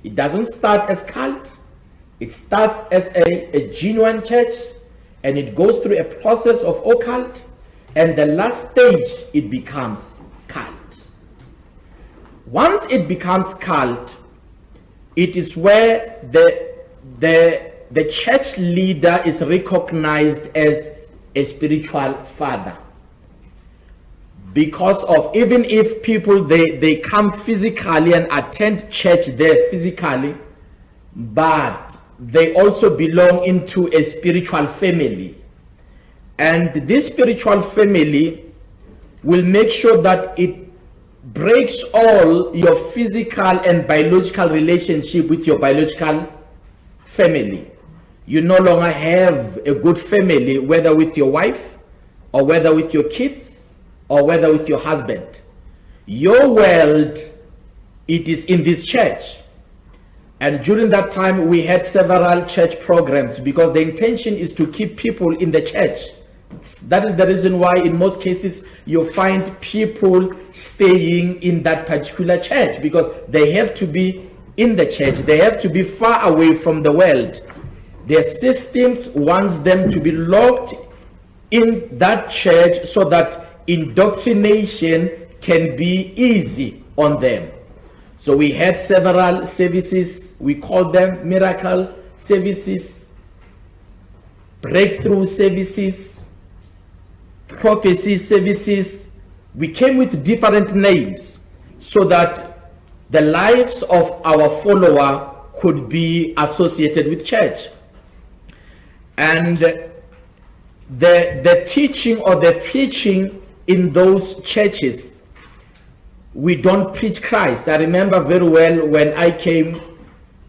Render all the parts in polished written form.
It doesn't start as cult. It starts as a genuine church, and it goes through a process of occult, and the last stage, it becomes cult. Once it becomes cult, it is where the church leader is recognized as a spiritual father. Because of, even if people, they come physically and attend church there physically, but they also belong into a spiritual family. And this spiritual family will make sure that it breaks all your physical and biological relationship with your biological family. You no longer have a good family, whether with your wife, or whether with your kids, or whether with your husband. Your world, it is in this church. And during that time, we had several church programs, because the intention is to keep people in the church. That is the reason why in most cases you find people staying in that particular church, because they have to be in the church. They have to be far away from the world. Their systems wants them to be locked in that church so that indoctrination can be easy on them. So we had several services. We called them miracle services, breakthrough services, prophecy services. We came with different names so that the lives of our follower could be associated with church. And the teaching or the preaching in those churches, we don't preach Christ. I remember very well when I came,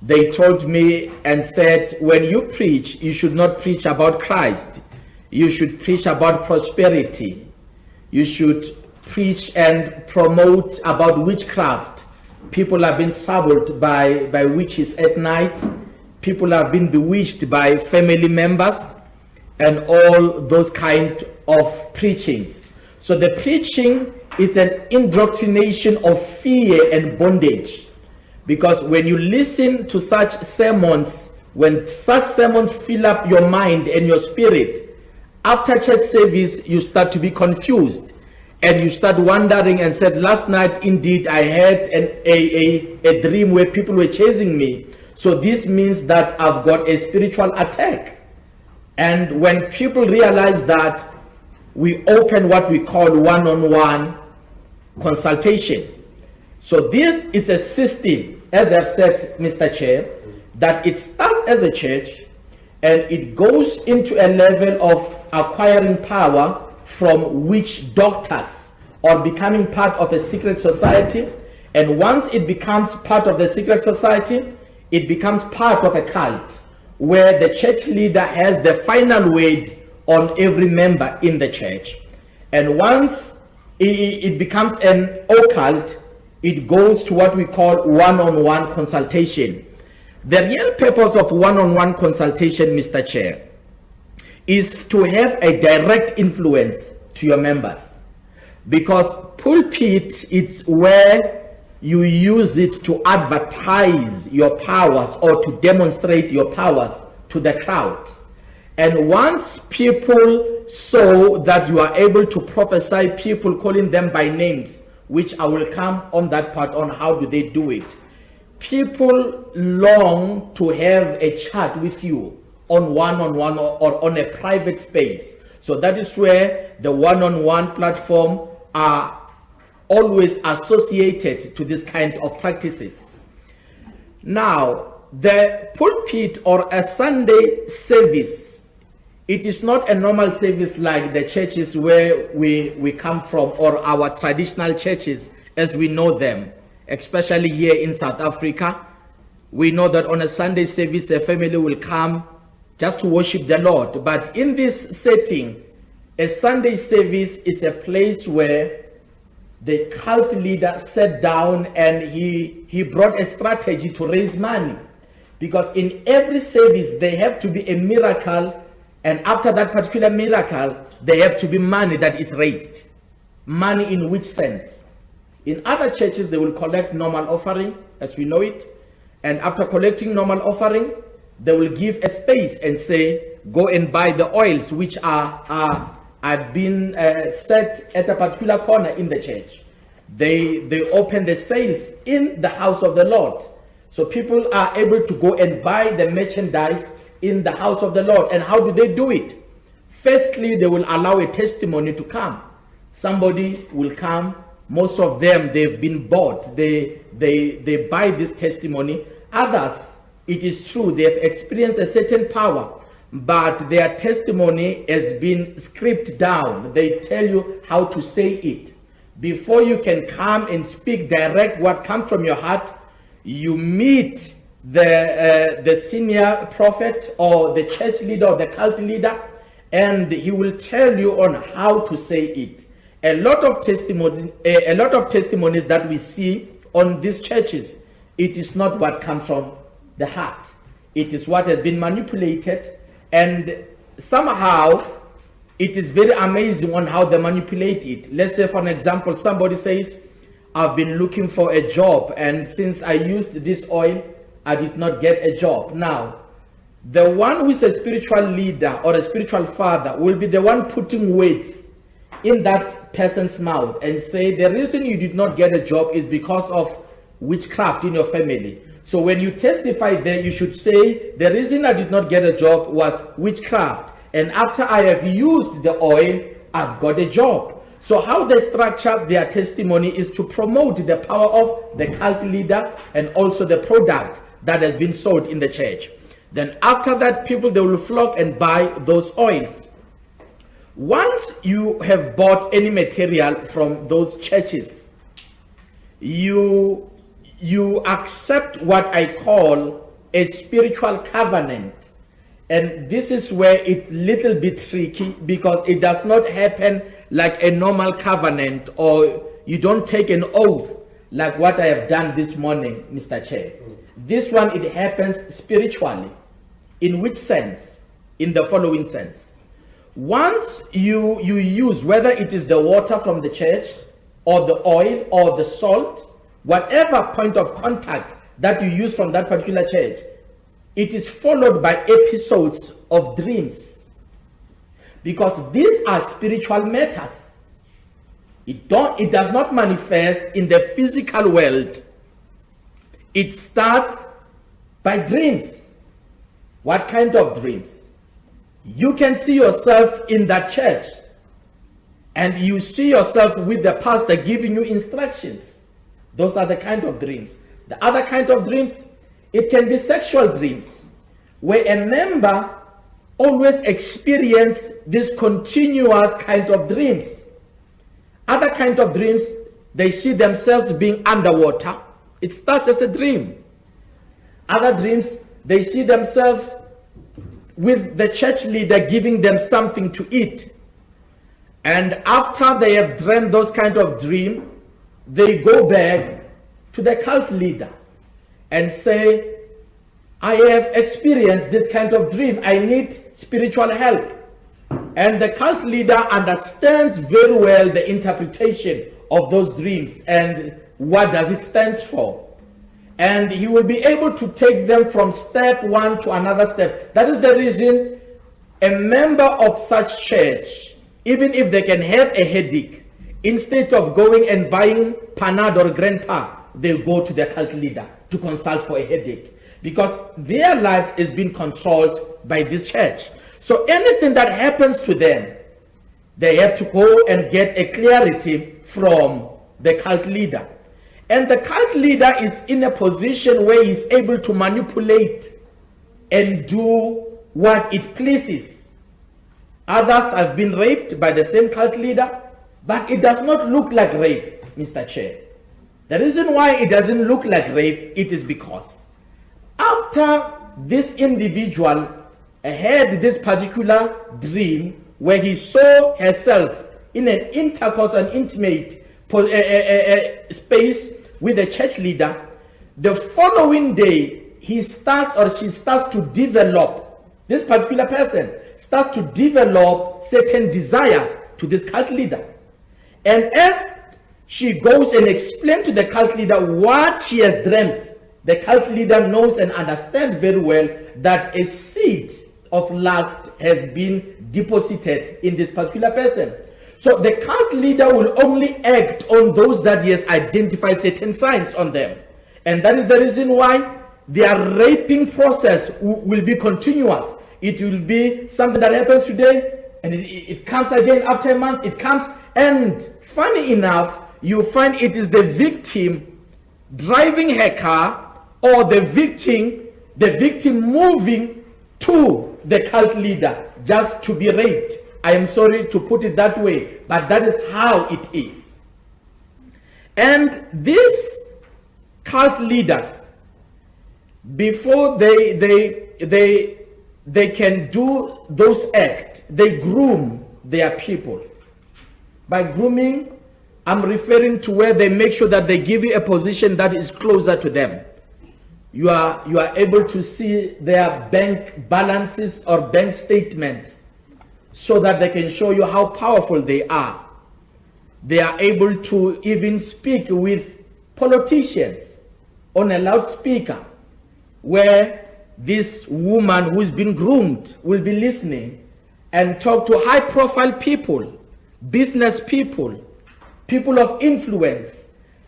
they told me and said, when you preach, you should not preach about Christ. You should preach about prosperity. You should preach and promote about witchcraft. People have been troubled by witches at night. People have been bewitched by family members, and all those kind of preachings. So the preaching is an indoctrination of fear and bondage. Because when you listen to such sermons, when such sermons fill up your mind and your spirit, after church service, you start to be confused. And you start wondering and said, last night, indeed, I had a dream where people were chasing me. So this means that I've got a spiritual attack. And when people realize that, we open what we call one-on-one consultation. So this is a system, as I've said, Mr. Chair, that it starts as a church and it goes into a level of acquiring power from witch doctors or becoming part of a secret society. And once it becomes part of the secret society, it becomes part of a cult where the church leader has the final word on every member in the church. And once it becomes an occult, it goes to what we call one-on-one consultation. The real purpose of one-on-one consultation, Mr. Chair, is to have a direct influence to your members. Because pulpit is where you use it to advertise your powers or to demonstrate your powers to the crowd. And once people saw that you are able to prophesy, people calling them by names, which I will come on that part on how do they do it. People long to have a chat with you on one-on-one or on a private space. So that is where the one-on-one platform are always associated to this kind of practices. Now, the pulpit or a Sunday service, it is not a normal service like the churches where we come from or our traditional churches as we know them, especially here in South Africa. We know that on a Sunday service, a family will come just to worship the Lord. But in this setting, a Sunday service is a place where the cult leader sat down and he brought a strategy to raise money. Because in every service, there have to be a miracle, and after that particular miracle, there have to be money that is raised. Money in which sense? In other churches, they will collect normal offering, as we know it, And after collecting normal offering, they will give a space and say, go and buy the oils which are been set at a particular corner in the church. They open the sales in the house of the Lord. So people are able to go and buy the merchandise in the house of the Lord. And how do they do it? Firstly, they will allow a testimony to come. Somebody will come. Most of them, they've been bought. They buy this testimony. Others, it is true, they have experienced a certain power, but their testimony has been scripted down. They tell you how to say it. Before you can come and speak direct what comes from your heart, you meet the senior prophet or the church leader or the cult leader, and he will tell you on how to say it. A lot of testimonies that we see on these churches, it is not what comes from the heart. It is what has been manipulated, and somehow it is very amazing on how they manipulate it. Let's say, for an example, somebody says, I've been looking for a job, and since I used this oil, I did not get a job. Now, the one who is a spiritual leader or a spiritual father will be the one putting words in that person's mouth and say, the reason you did not get a job is because of witchcraft in your family. So when you testify there, you should say, the reason I did not get a job was witchcraft. And after I have used the oil, I've got a job. So how they structure their testimony is to promote the power of the cult leader and also the product that has been sold in the church. Then after that, people, they will flock and buy those oils. Once you have bought any material from those churches, you accept what I call a spiritual covenant. And this is where it's a little bit tricky, because it does not happen like a normal covenant, or you don't take an oath like what I have done this morning, Mr. Chair. This one, it happens spiritually. In which sense? In the following sense. Once you use, whether it is the water from the church or the oil or the salt, whatever point of contact that you use from that particular church, it is followed by episodes of dreams. Because these are spiritual matters. It does not manifest in the physical world. It starts by dreams. What kind of dreams? You can see yourself in that church, and you see yourself with the pastor giving you instructions. Those are the kind of dreams. The other kind of dreams, it can be sexual dreams, where a member always experiences this continuous kind of dreams. Other kind of dreams, they see themselves being underwater. It starts as a dream. Other dreams, they see themselves with the church leader giving them something to eat. And after they have dreamed those kind of dreams, they go back to the cult leader and say, I have experienced this kind of dream. I need spiritual help. And the cult leader understands very well the interpretation of those dreams and what does it stand for. And he will be able to take them from step one to another step. That is the reason a member of such church, even if they can have a headache, instead of going and buying Panad or Grandpa, they go to the cult leader to consult for a headache. Because their life is being controlled by this church. So anything that happens to them, they have to go and get a clarity from the cult leader. And the cult leader is in a position where he's able to manipulate and do what it pleases. Others have been raped by the same cult leader, but it does not look like rape, Mr. Chair. The reason why it doesn't look like rape, it is because after this individual had this particular dream where he saw herself in an intercourse, an intimate space with the church leader, the following day he starts or she starts to develop, this particular person starts to develop certain desires to this cult leader. And as she goes and explains to the cult leader what she has dreamt, the cult leader knows and understands very well that a seed of lust has been deposited in this particular person. So the cult leader will only act on those that he has identified certain signs on them. And that is the reason why their raping process will be continuous. It will be something that happens today, and it comes again after a month. It comes, and funny enough, you find it is the victim driving her car, or the victim moving to the cult leader just to be raped. I am sorry to put it that way, but that is how it is. And these cult leaders, before they can do those acts, they groom their people. By grooming, I'm referring to where they make sure that they give you a position that is closer to them. You are able to see their bank balances or bank statements so that they can show you how powerful they are. They are able to even speak with politicians on a loudspeaker, where this woman who's been groomed will be listening and talk to high-profile people, business people, people of influence.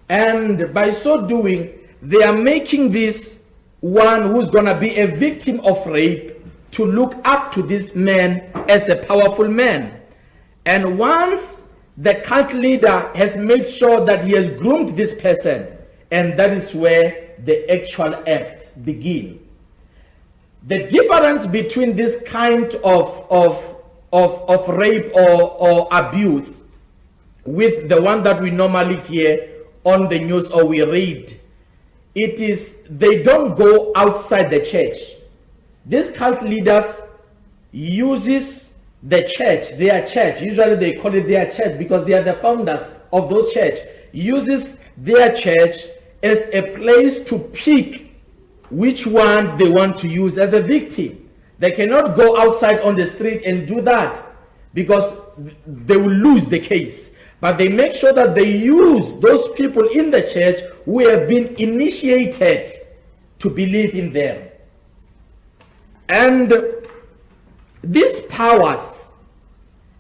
And by so doing, they are making this one who's going to be a victim of rape to look up to this man as a powerful man. And once the cult leader has made sure that he has groomed this person, and that is where the actual acts begin. The difference between this kind of rape or abuse with the one that we normally hear on the news or we read, it is they don't go outside the church. These cult leaders uses the church, their church, usually they call it their church because they are the founders of those church, uses their church as a place to pick which one they want to use as a victim. They cannot go outside on the street and do that because they will lose the case. But they make sure that they use those people in the church who have been initiated to believe in them. And these powers,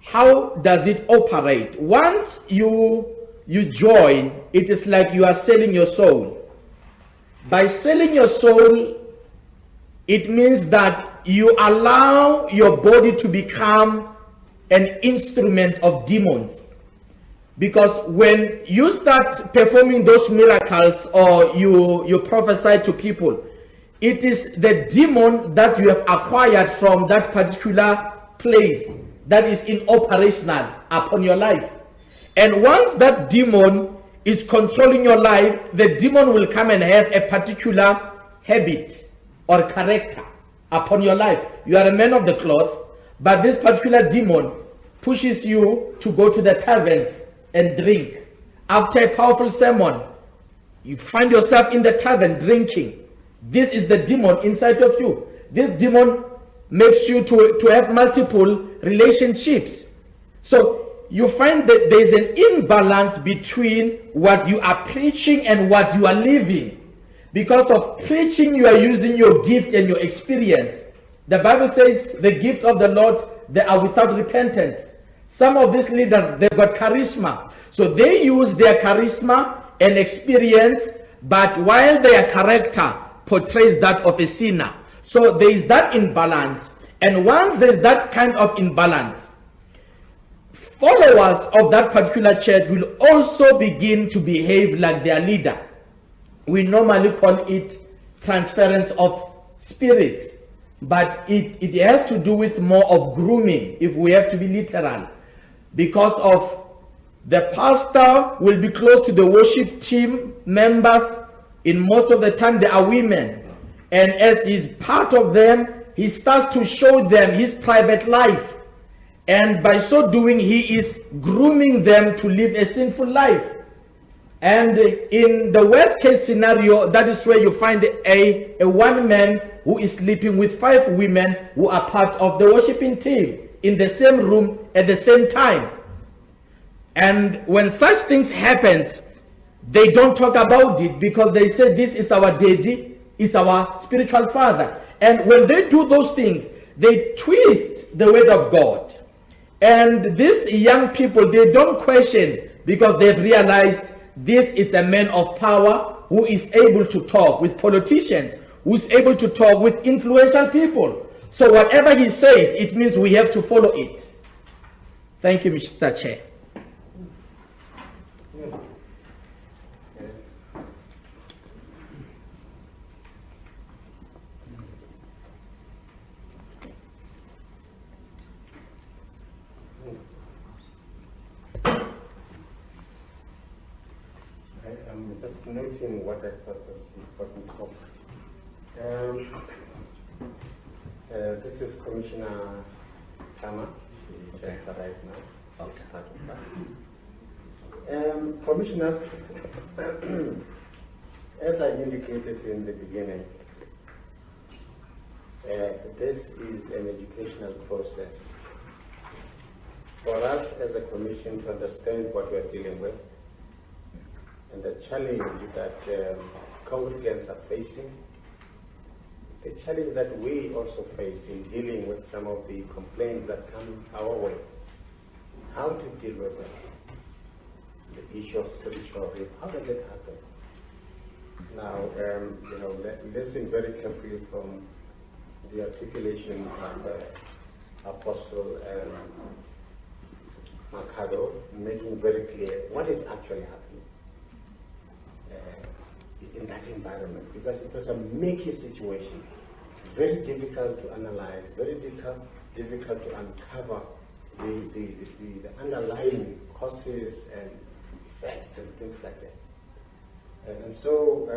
how does it operate? Once you join, it is like you are selling your soul. By selling your soul, it means that you allow your body to become an instrument of demons. Because when you start performing those miracles or you prophesy to people, it is the demon that you have acquired from that particular place that is in operational upon your life. And once that demon is controlling your life, the demon will come and have a particular habit or character upon your life. You are a man of the cloth, but this particular demon pushes you to go to the taverns and drink. After a powerful sermon, you find yourself in the tavern drinking. This is the demon inside of you. This demon makes you to have multiple relationships. So you find that there's an imbalance between what you are preaching and what you are living. Because of preaching, you are using your gift and your experience. The Bible says the gift of the Lord, they are without repentance. Some of these leaders, they've got charisma. So they use their charisma and experience, but while their character portrays that of a sinner. So there is that imbalance. And once there is that kind of imbalance, followers of that particular church will also begin to behave like their leader. We normally call it transference of spirits, but it has to do with more of grooming, if we have to be literal. Because of the pastor will be close to the worship team members. In most of the time, they are women. And as he's part of them, he starts to show them his private life. And by so doing, he is grooming them to live a sinful life. And in the worst case scenario, that is where you find a one man who is sleeping with 5 women who are part of the worshiping team in the same room at the same time. And when such things happen, They don't talk about it because they say this is our daddy, it's our spiritual father. And when they do those things, they twist the word of God. And these young people, they don't question because they've realized this is a man of power who is able to talk with politicians, who is able to talk with influential people. So whatever he says, it means we have to follow it. Thank you, Mr. Chair. I'm just noting what I thought was important topic. This is Commissioner Tama, who just arrived now. Okay. Commissioners, as I indicated in the beginning, this is an educational process for us as a commission to understand what we're dealing with and the challenge that congregants are facing, the challenge that we also face in dealing with some of the complaints that come our way, how to deal with them, the issue of spiritual rape, how does it happen? Now, listen very carefully from the articulation of Apostle Mercado, making very clear what is actually happening in that environment, because it was a murky situation, very difficult to analyze, very difficult to uncover the underlying causes and effects and things like that. And so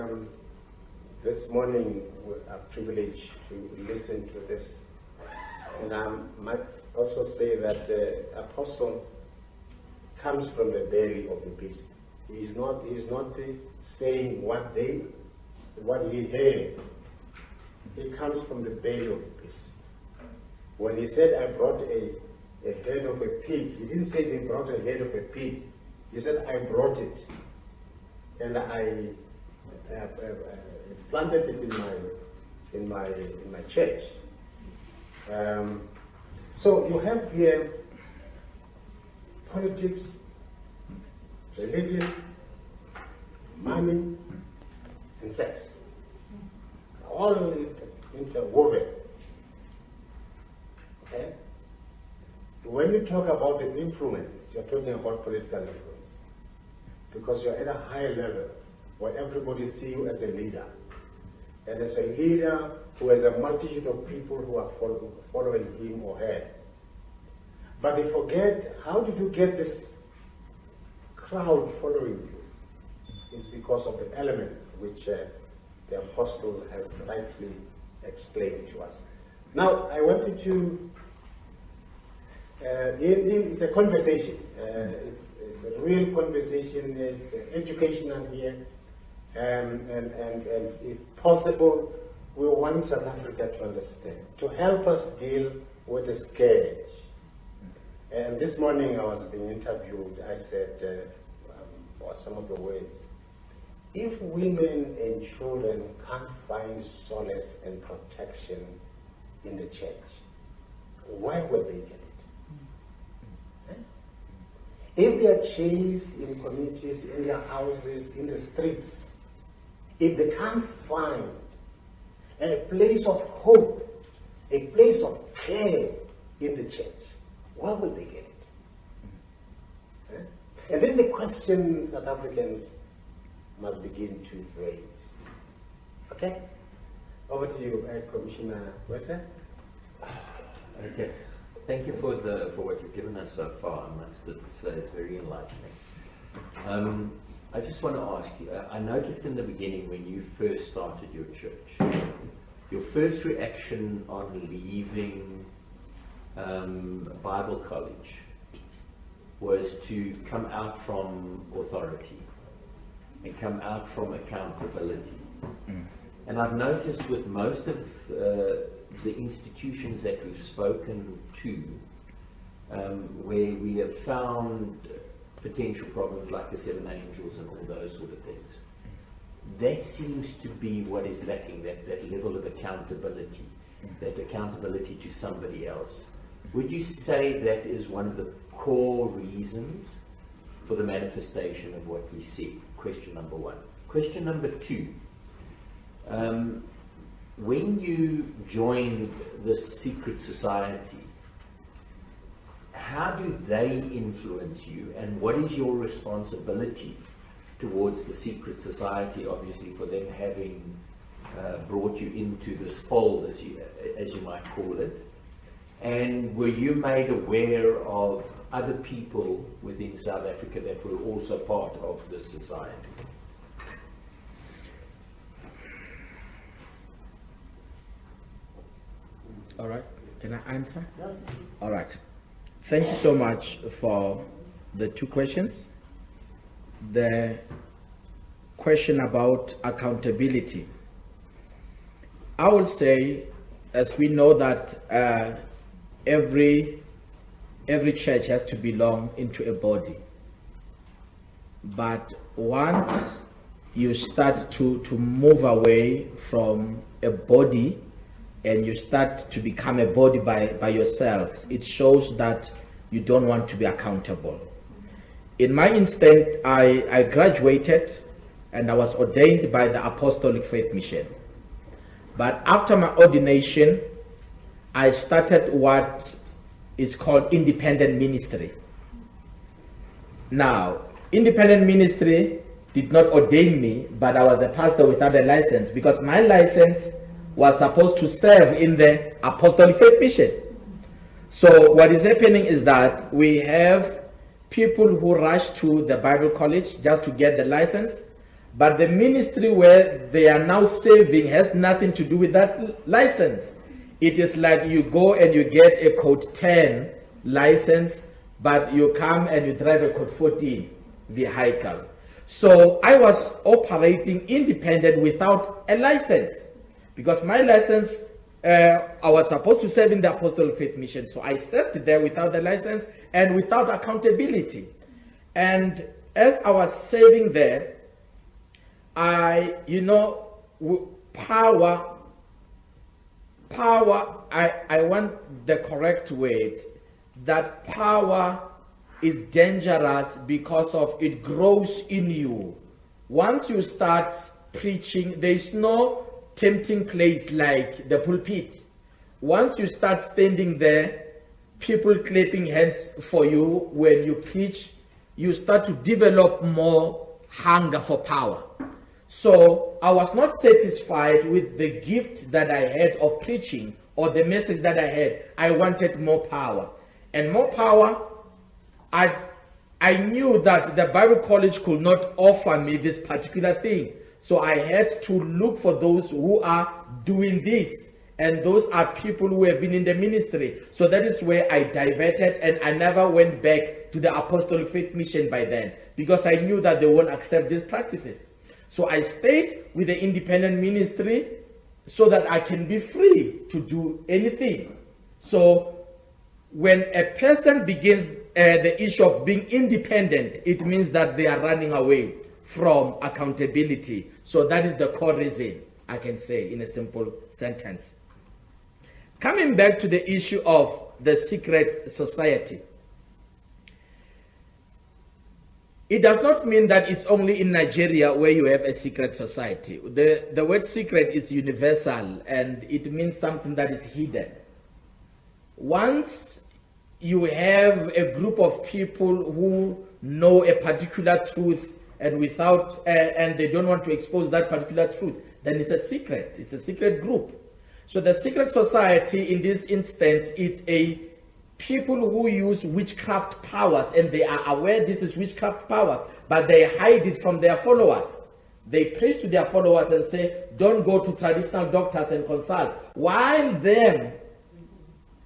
this morning we are privileged to listen to this. And I might also say that Apostle comes from the belly of the beast. He's not saying what he heard. He comes from the belly of the beast. When he said, I brought a head of a pig, he didn't say they brought a head of a pig. He said, I brought it. And I planted it in my church. So you have here politics, religion, money, and sex, all interwoven. Okay? When you talk about the influence, you're talking about political influence, because you're at a higher level where everybody sees you as a leader, and as a leader who has a multitude of people who are following him or her. But they forget, how did you get this crowd following you? It's because of the elements which the apostle has rightly explained to us. Now, I wanted to, it's a conversation. It's a real conversation. It's educational here. And if possible, we want South Africa to understand, to help us deal with the scourge. And this morning I was being interviewed, I said, or some of the words, if women and children can't find solace and protection in the church, where will they get it? If they are chased in communities, in their houses, in the streets, if they can't find a place of hope, a place of care in the church, where will they get it? And this is the question South Africans must begin to raise. Okay? Over to you, Commissioner Weta. Okay. Thank you for what you've given us so far. I must say it's very enlightening. I just want to ask you, I noticed in the beginning when you first started your church, your first reaction on leaving Bible college was to come out from authority and come out from accountability. And I've noticed with most of the institutions that we've spoken to, where we have found potential problems like the 7 angels and all those sort of things. That seems to be what is lacking, that level of accountability, that accountability to somebody else. Would you say that is one of the core reasons for the manifestation of what we see? Question number one. Question number two. When you joined the secret society, how do they influence you, and what is your responsibility towards the secret society, obviously, for them having brought you into this fold, as you might call it? And were you made aware of other people within South Africa that were also part of this society? All right, can I answer? All right. Thank you so much for the two questions. The question about accountability. I will say, as we know that every church has to belong into a body. But once you start to move away from a body and you start to become a body by yourselves, it shows that you don't want to be accountable. In my instinct, I graduated and I was ordained by the Apostolic Faith Mission. But after my ordination, I started what is called independent ministry. Now, independent ministry did not ordain me, but I was a pastor without a license, because my license was supposed to serve in the Apostolic Faith Mission. So what is happening is that we have people who rush to the Bible college just to get the license, but the ministry where they are now serving has nothing to do with that license. It is like you go and you get a code 10 license, but you come and you drive a code 14 vehicle. So I was operating independent without a license, because my license, I was supposed to serve in the Apostolic Faith Mission. So I served there without the license and without accountability. And as I was serving there, I want the correct word, that power is dangerous because of it grows in you. Once you start preaching, there is no tempting place like the pulpit. Once you start standing there, people clapping hands for you when you preach, you start to develop more hunger for power. So I was not satisfied with the gift that I had of preaching or the message that I had. I wanted more power. And more power, I knew that the Bible college could not offer me this particular thing. So I had to look for those who are doing this. And those are people who have been in the ministry. So that is where I diverted, and I never went back to the Apostolic Faith Mission by then, because I knew that they won't accept these practices. So I stayed with the independent ministry so that I can be free to do anything. So when a person begins the issue of being independent, it means that they are running away from accountability. So that is the core reason, I can say in a simple sentence. Coming back to the issue of the secret society, it does not mean that it's only in Nigeria where you have a secret society. The word secret is universal, and it means something that is hidden. Once you have a group of people who know a particular truth and they don't want to expose that particular truth, then it's a secret. It's a secret group. So the secret society in this instance, it's a people who use witchcraft powers, and they are aware this is witchcraft powers, but they hide it from their followers. They preach to their followers and say, don't go to traditional doctors and consult, while them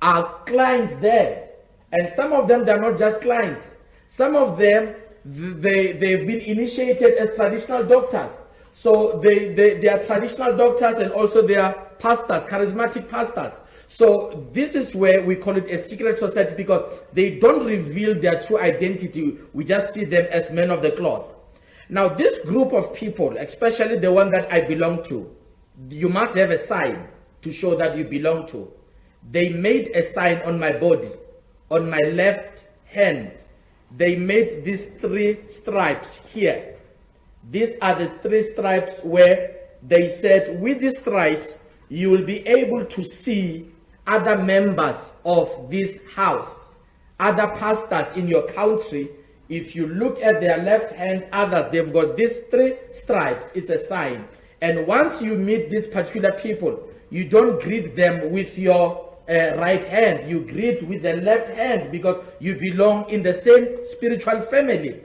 are clients there. And some of them, they're not just clients. Some of them, they've been initiated as traditional doctors. So they are traditional doctors, and also they are pastors, charismatic pastors. So this is where we call it a secret society, because they don't reveal their true identity. We just see them as men of the cloth. Now, this group of people, especially the one that I belong to, you must have a sign to show that you belong to. They made a sign on my body, on my left hand. They made these 3 stripes here. These are the 3 stripes where they said, with these stripes, you will be able to see other members of this house, other pastors in your country. If you look at their left hand, others, they've got these 3 stripes. It's a sign. And once you meet these particular people, you don't greet them with your right hand. You greet with the left hand, because you belong in the same spiritual family.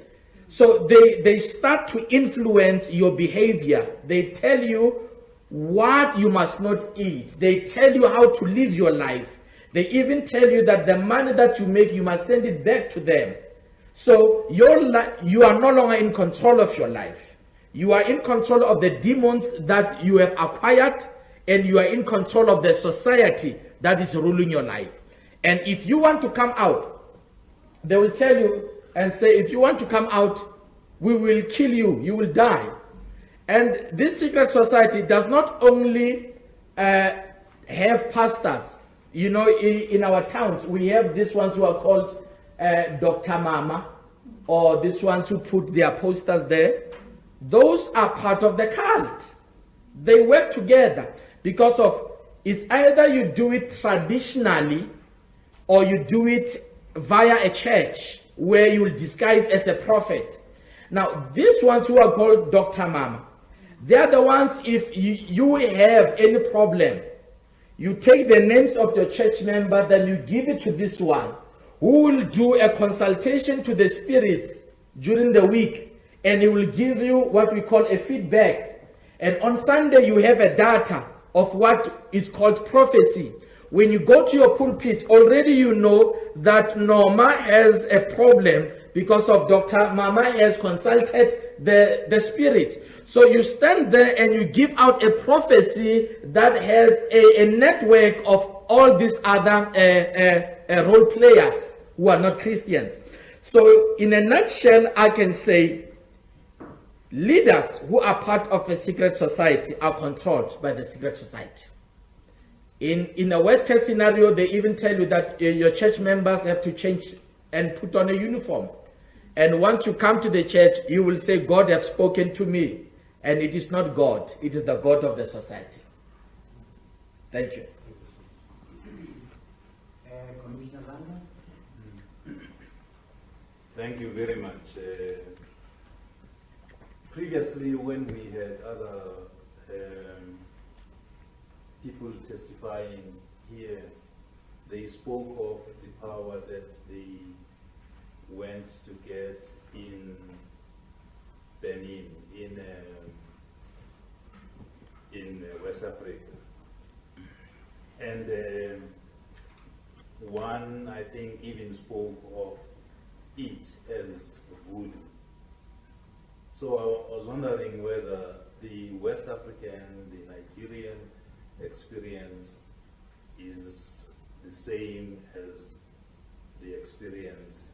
So they start to influence your behavior. They tell you what you must not eat. They tell you how to live your life. They even tell you that the money that you make, you must send it back to them. So you are no longer in control of your life. You are in control of the demons that you have acquired, and you are in control of the society that is ruling your life. And if you want to come out, they will tell you and say, if you want to come out, we will kill you, you will die. And this secret society does not only have pastors. You know, in our towns, we have these ones who are called Dr. Mama, or these ones who put their posters there. Those are part of the cult. They work together because of, it's either you do it traditionally or you do it via a church where you will disguise as a prophet. Now, these ones who are called Dr. Mama, they are the ones, if you have any problem, you take the names of your church member, then you give it to this one, who will do a consultation to the spirits during the week, and he will give you what we call a feedback. And on Sunday, you have a data of what is called prophecy. When you go to your pulpit, already you know that Norma has a problem because of Dr. Mama has consulted the spirits. So you stand there and you give out a prophecy that has a network of all these other role players who are not Christians. So in a nutshell, I can say leaders who are part of a secret society are controlled by the secret society. In a worst case scenario, they even tell you that your church members have to change and put on a uniform. And once you come to the church, you will say, God has spoken to me. And it is not God, it is the God of the society. Thank you. Commissioner Landa? Thank you very much. Previously, when we had other people testifying here, they spoke of the power that they went to get in Benin, in West Africa. And one, I think, even spoke of it as voodoo. So I was wondering whether the West African, the Nigerian experience is the same as the experience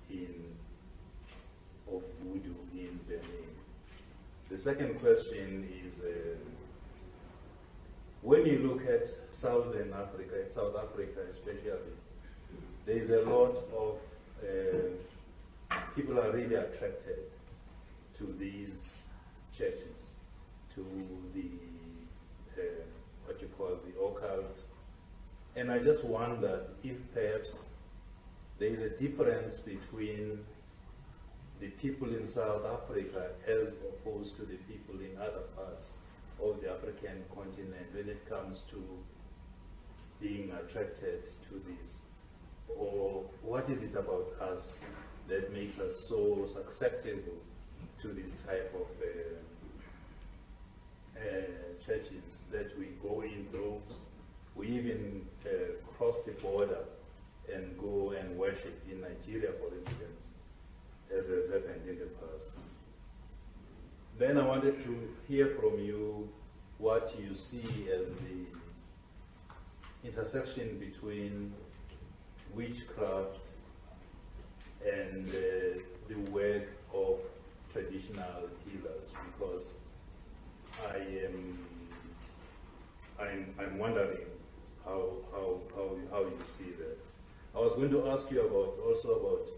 of voodoo in Benin. The second question is, when you look at Southern Africa, South Africa especially, there is a lot of people are really attracted to these churches, to the what you call the occult. And I just wonder if perhaps there is a difference between the people in South Africa as opposed to the people in other parts of the African continent when it comes to being attracted to this. Or what is it about us that makes us so susceptible to this type of churches, that we go in droves, we even cross the border and go and worship in Nigeria, for instance, as has happened in the past. Then I wanted to hear from you what you see as intersection between witchcraft and the work of traditional healers, because I'm wondering how you see that. I was going to ask you about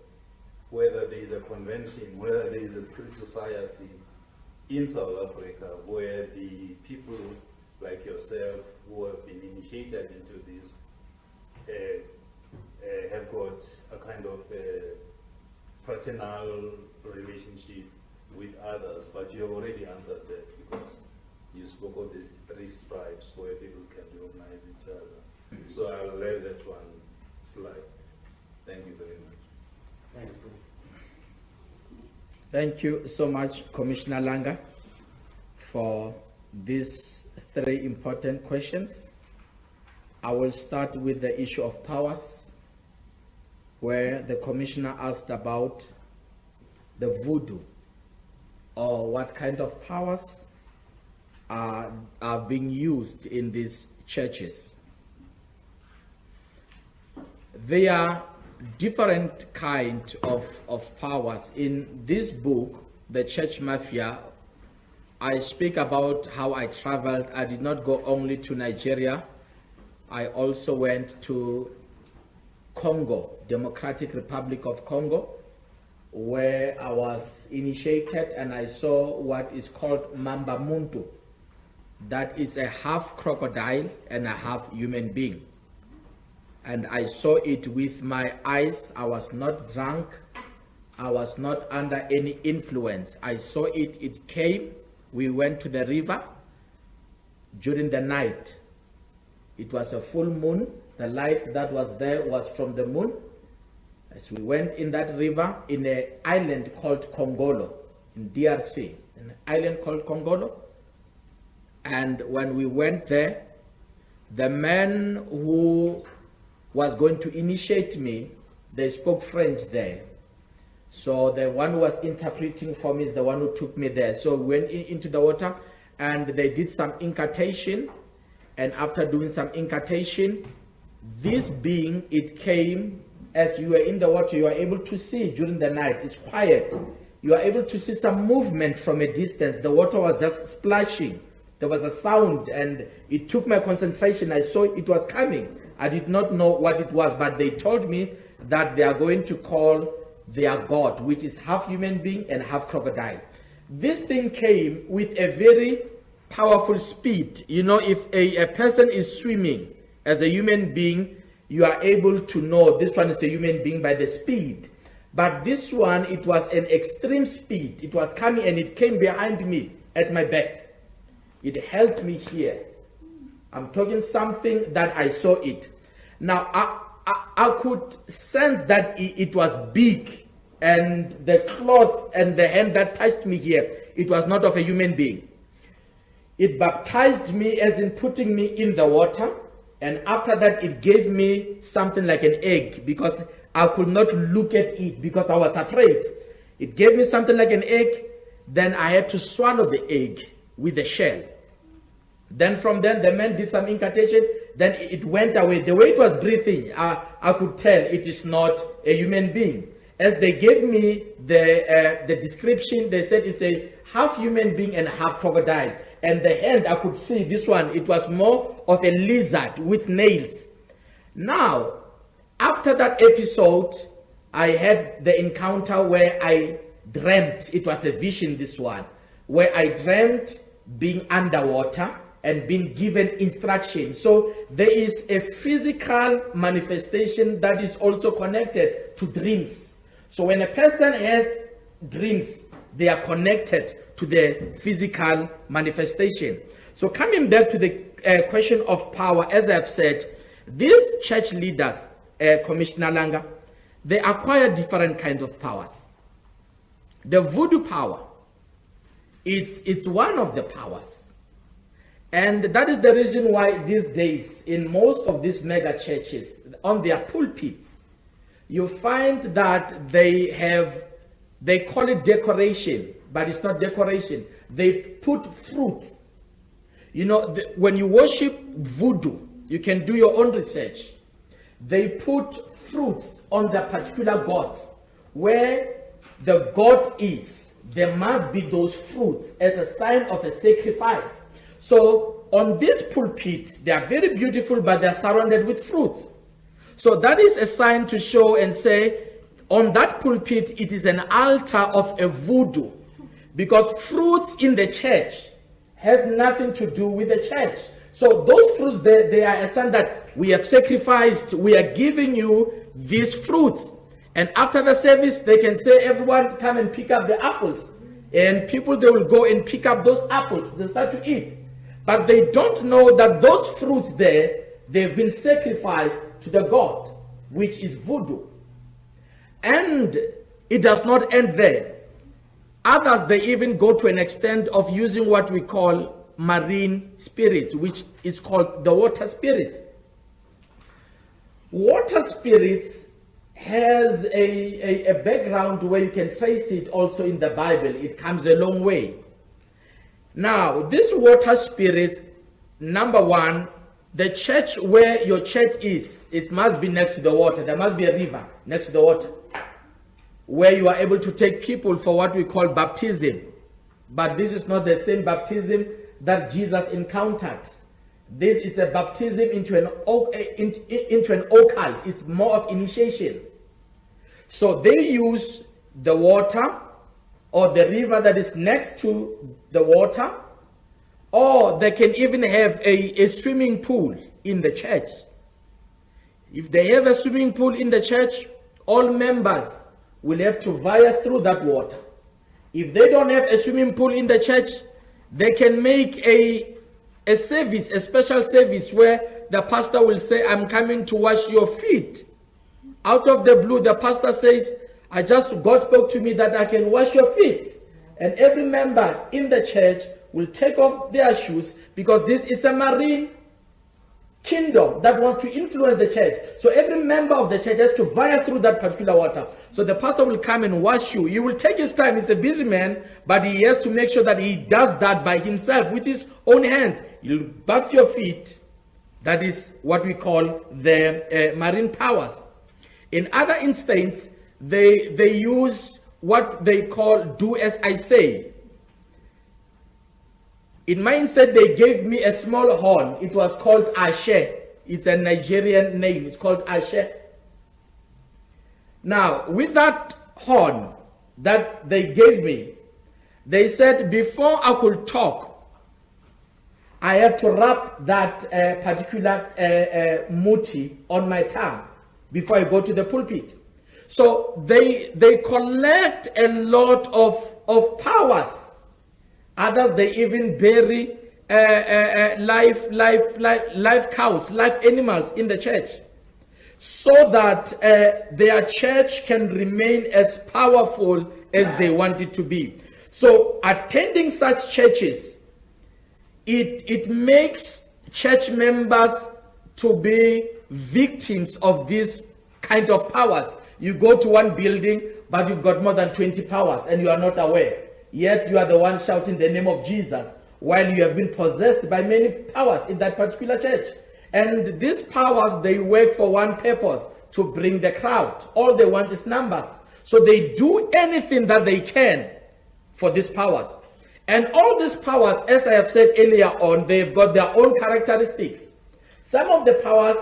whether there is a convention, whether there is a secret society in South Africa where the people like yourself who have been initiated into this have got a kind of fraternal relationship with others, but you have already answered that because you spoke of the 3 stripes where people can recognize each other. So I'll let that one slide. Thank you very much. Thank you. Thank you so much, Commissioner Langa, for these 3 important questions. I will start with the issue of powers, where the Commissioner asked about the voodoo, or what kind of powers are being used in these churches. There are different kind of powers. In this book, The Church Mafia, I speak about how I traveled. I did not go only to Nigeria. I also went to Congo, Democratic Republic of Congo, where I was initiated and I saw what is called Mamba Muntu. That is a half crocodile and a half human being. And I saw it with my eyes. I was not drunk. I was not under any influence. I saw it. It came. We went to the river during the night. It was a full moon. The light that was there was from the moon. As we went in that river, in an island called Congolo, in DRC, an island called Congolo. And when we went there, the man who was going to initiate me, they spoke French there. So the one who was interpreting for me is the one who took me there. So we went into the water and they did some incantation. And after doing some incantation, this being, it came, as you were in the water, you are able to see during the night. It's quiet. You are able to see some movement from a distance. The water was just splashing. There was a sound and it took my concentration. I saw it was coming. I did not know what it was, but they told me that they are going to call their god, which is half human being and half crocodile. This thing came with a very powerful speed. You know, if a person is swimming as a human being, you are able to know this one is a human being by the speed. But this one, it was an extreme speed. It was coming and it came behind me at my back. It held me here. I'm talking something that I saw it. Now, I could sense that it was big, and the cloth and the hand that touched me here, it was not of a human being. It baptized me, as in putting me in the water, and after that it gave me something like an egg, because I could not look at it because I was afraid. It gave me something like an egg, then I had to swallow the egg with the shell. Then from then, the man did some incantation, then it went away. The way it was breathing, I could tell it is not a human being. As they gave me the description, they said it's a half human being and half crocodile. And the hand, I could see this one, it was more of a lizard with nails. Now, after that episode, I had the encounter where I dreamt, it was a vision, this one, where I dreamt being underwater and being given instruction. So there is a physical manifestation that is also connected to dreams. So when a person has dreams, they are connected to the physical manifestation. So coming back to the question of power, as I've said, these church leaders, Commissioner Langa, they acquire different kinds of powers. The voodoo power, it's one of the powers. And that is the reason why these days, in most of these mega churches, on their pulpits, you find that they call it decoration, but it's not decoration. They put fruit. You know, when you worship voodoo, You can do your own research. They put fruits on the particular gods. Where the god is, there must be those fruits as a sign of a sacrifice. So on this pulpit, they are very beautiful, but they are surrounded with fruits. So that is a sign to show and say, on that pulpit, it is an altar of a voodoo. Because fruits in the church has nothing to do with the church. So those fruits, they are a sign that we have sacrificed, we are giving you these fruits. And after the service, they can say, everyone come and pick up the apples. And people, they will go and pick up those apples. They start to eat. But they don't know that those fruits there, they've been sacrificed to the god, which is voodoo. And it does not end there. Others, they even go to an extent of using what we call marine spirits, which is called the water spirit. Water spirits has a background where you can trace it also in the Bible. It comes a long way. Now, this water spirit, number one, the church where your church is, it must be next to the water. There must be a river next to the water where you are able to take people for what we call baptism. But this is not the same baptism that Jesus encountered. This is a baptism into an occult. It's more of initiation. So they use the water or the river that is next to the water, or they can even have a swimming pool in the church. If they have a swimming pool in the church, all members will have to vie through that water. If they don't have a swimming pool in the church, they can make a service, a special service where the pastor will say, I'm coming to wash your feet. Out of the blue, the pastor says, God spoke to me that I can wash your feet. And every member in the church will take off their shoes, because this is a marine kingdom that wants to influence the church. So every member of the church has to vie through that particular water. So the pastor will come and wash you. He will take his time. He's a busy man, but he has to make sure that he does that by himself with his own hands. He'll bath your feet. That is what we call the marine powers. In other instances, they use what they call do as I say. In my instance, they gave me a small horn. It was called Ashe. It's a Nigerian name. It's called Ashe. Now, with that horn that they gave me, they said before I could talk, I have to wrap that particular muti on my tongue before I go to the pulpit. So they collect a lot of powers. Others, they even bury live cows, live animals in the church, so that their church can remain as powerful as they want it to be. So attending such churches, it makes church members to be victims of these kind of powers. You go to one building, but you've got more than 20 powers and you are not aware. Yet you are the one shouting the name of Jesus, while you have been possessed by many powers in that particular church. And these powers, they work for one purpose, to bring the crowd. All they want is numbers. So they do anything that they can for these powers. And all these powers, as I have said earlier on, they've got their own characteristics. Some of the powers,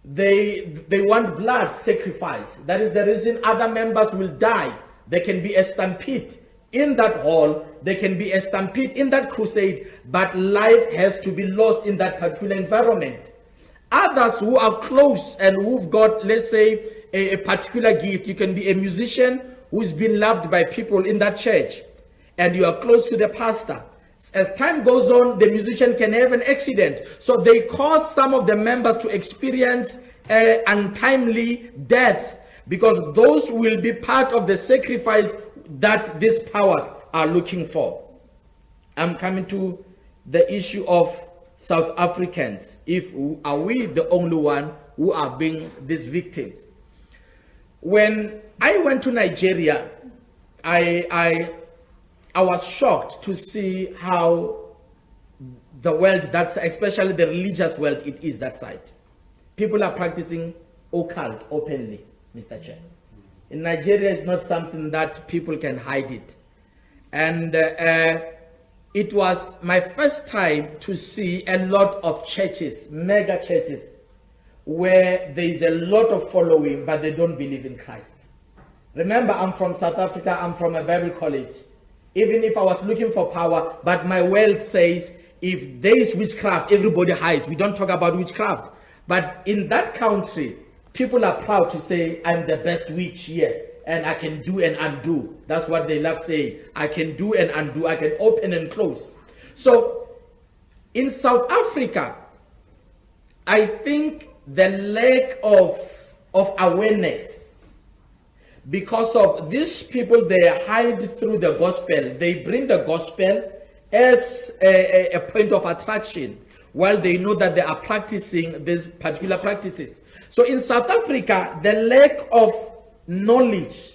they want blood sacrifice. That is the reason other members will die. There can be a stampede in that hall, there can be a stampede in that crusade, but life has to be lost in that particular environment. Others who are close and who've got, let's say, a particular gift, you can be a musician who's been loved by people in that church, and you are close to the pastor. As time goes on, the musician can have an accident. So they cause some of the members to experience untimely death, because those will be part of the sacrifice that these powers are looking for. I'm coming to the issue of South Africans. Are we the only one who are being these victims? When I went to Nigeria, I was shocked to see how the world, that's especially the religious world, it is that side. People are practicing occult openly, Mr. Chair. In Nigeria, it's not something that people can hide it. And it was my first time to see a lot of churches, mega churches, where there is a lot of following, but they don't believe in Christ. Remember, I'm from South Africa, I'm from a Bible college. Even if I was looking for power, but my world says, if there is witchcraft, everybody hides. We don't talk about witchcraft. But in that country, people are proud to say, I'm the best witch here, and I can do and undo. That's what they love saying. I can do and undo. I can open and close. So, in South Africa, I think the lack of awareness, because of these people, they hide through the gospel. They bring the gospel as a point of attraction, while they know that they are practicing these particular practices. So in South Africa, the lack of knowledge,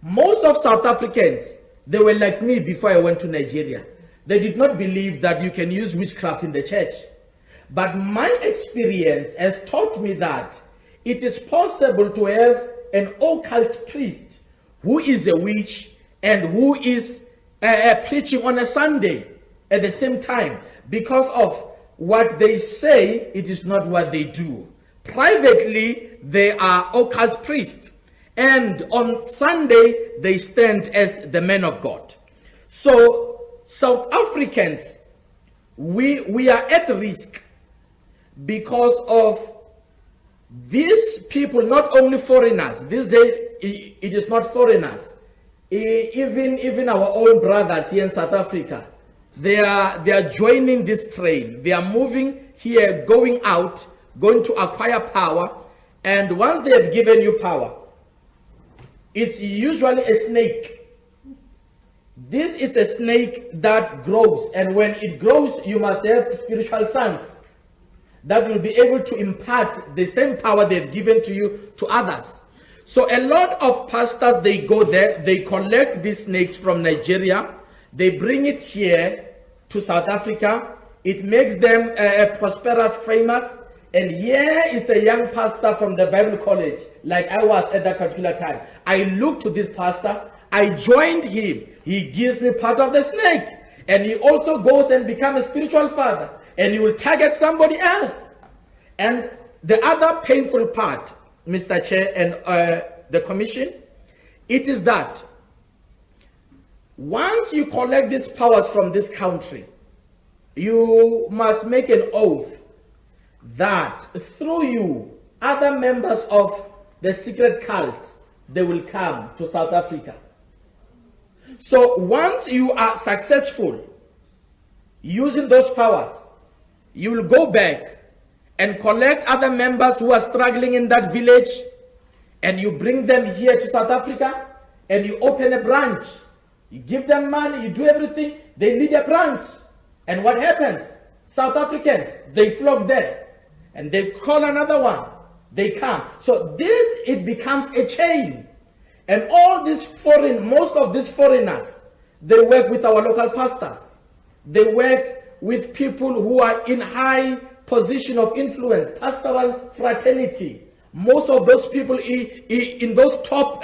most of South Africans, they were like me before I went to Nigeria. They did not believe that you can use witchcraft in the church. But my experience has taught me that it is possible to have an occult priest who is a witch and who is preaching on a Sunday at the same time. Because of what they say, it is not what they do. Privately, they are occult priests. And on Sunday, they stand as the men of God. So, South Africans, we are at risk because of these people, not only foreigners. These days, it is not foreigners. Even our own brothers here in South Africa, they are joining this train. They are moving here, going out, going to acquire power. And once they have given you power, it's usually a snake. This is a snake that grows. And when it grows, you must have spiritual sons that will be able to impart the same power they've given to you to others. So a lot of pastors, they go there, they collect these snakes from Nigeria, they bring it here to South Africa, it makes them prosperous, famous, and here is a young pastor from the Bible college, like I was at that particular time. I looked to this pastor, I joined him, he gives me part of the snake, and he also goes and becomes a spiritual father, and he will target somebody else. And the other painful part, Mr. Chair and the Commission, it is that once you collect these powers from this country, you must make an oath that through you, other members of the secret cult, they will come to South Africa. So once you are successful using those powers, you will go back and collect other members who are struggling in that village, and you bring them here to South Africa, and you open a branch. You give them money, you do everything, they lead a branch. And what happens? South Africans, they flock there, and they call another one, they come. So this, it becomes a chain. And all these most of these foreigners, they work with our local pastors. They work with people who are in high position of influence, pastoral fraternity. Most of those people in those top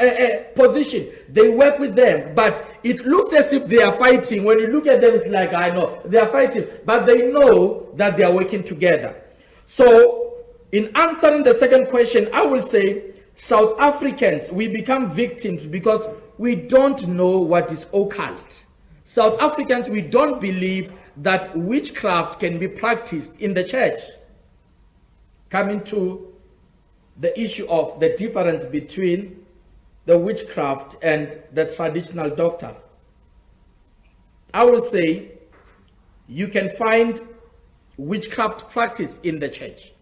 positions, they work with them. But it looks as if they are fighting. When you look at them, it's like, I know, they are fighting. But they know that they are working together. So, in answering the second question, I will say, South Africans, we become victims because we don't know what is occult. South Africans, we don't believe that witchcraft can be practiced in the church. Coming to the issue of the difference between the witchcraft and the traditional doctors, I will say you can find witchcraft practice in the church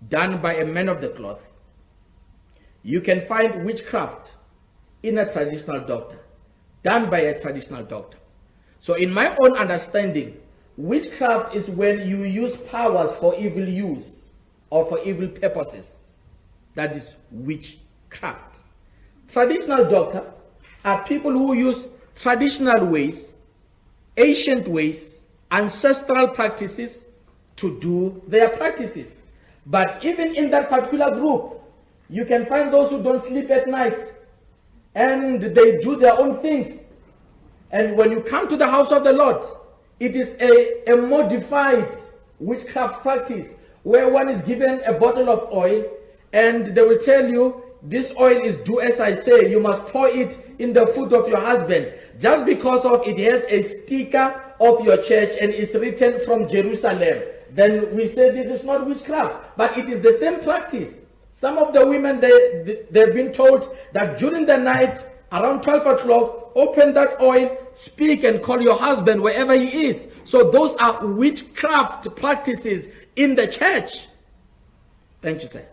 done by a man of the cloth. You can find witchcraft in a traditional doctor, done by a traditional doctor. So in my own understanding, witchcraft is when you use powers for evil use or for evil purposes. That is witchcraft. Traditional doctors are people who use traditional ways, ancient ways, ancestral practices to do their practices. But even in that particular group, you can find those who don't sleep at night and they do their own things. And when you come to the house of the Lord, it is a modified witchcraft practice where one is given a bottle of oil and they will tell you, this oil is do as I say, you must pour it in the foot of your husband. Just because of it has a sticker of your church and it's written from Jerusalem, then we say this is not witchcraft, but it is the same practice. Some of the women, they've been told that during the night, around 12 o'clock, open that oil, speak and call your husband wherever he is. So those are witchcraft practices in the church. Thank you, sir.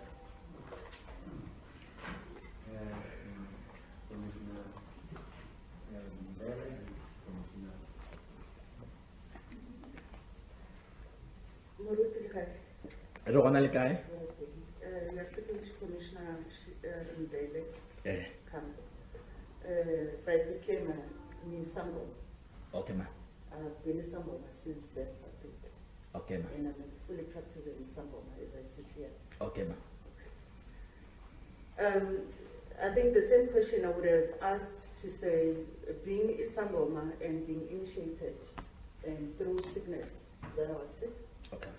You're speaking to Commissioner Ndele. By disclaimer, me Sambo. Okay, ma'am. I've been in Sambo since birth, I think. Okay, ma'am. And I'm fully practicing in Sambo as I sit here. Okay, ma'am. I think the same question I would have asked to say, being a Sangoma and being initiated and through sickness that I was sick. Okay.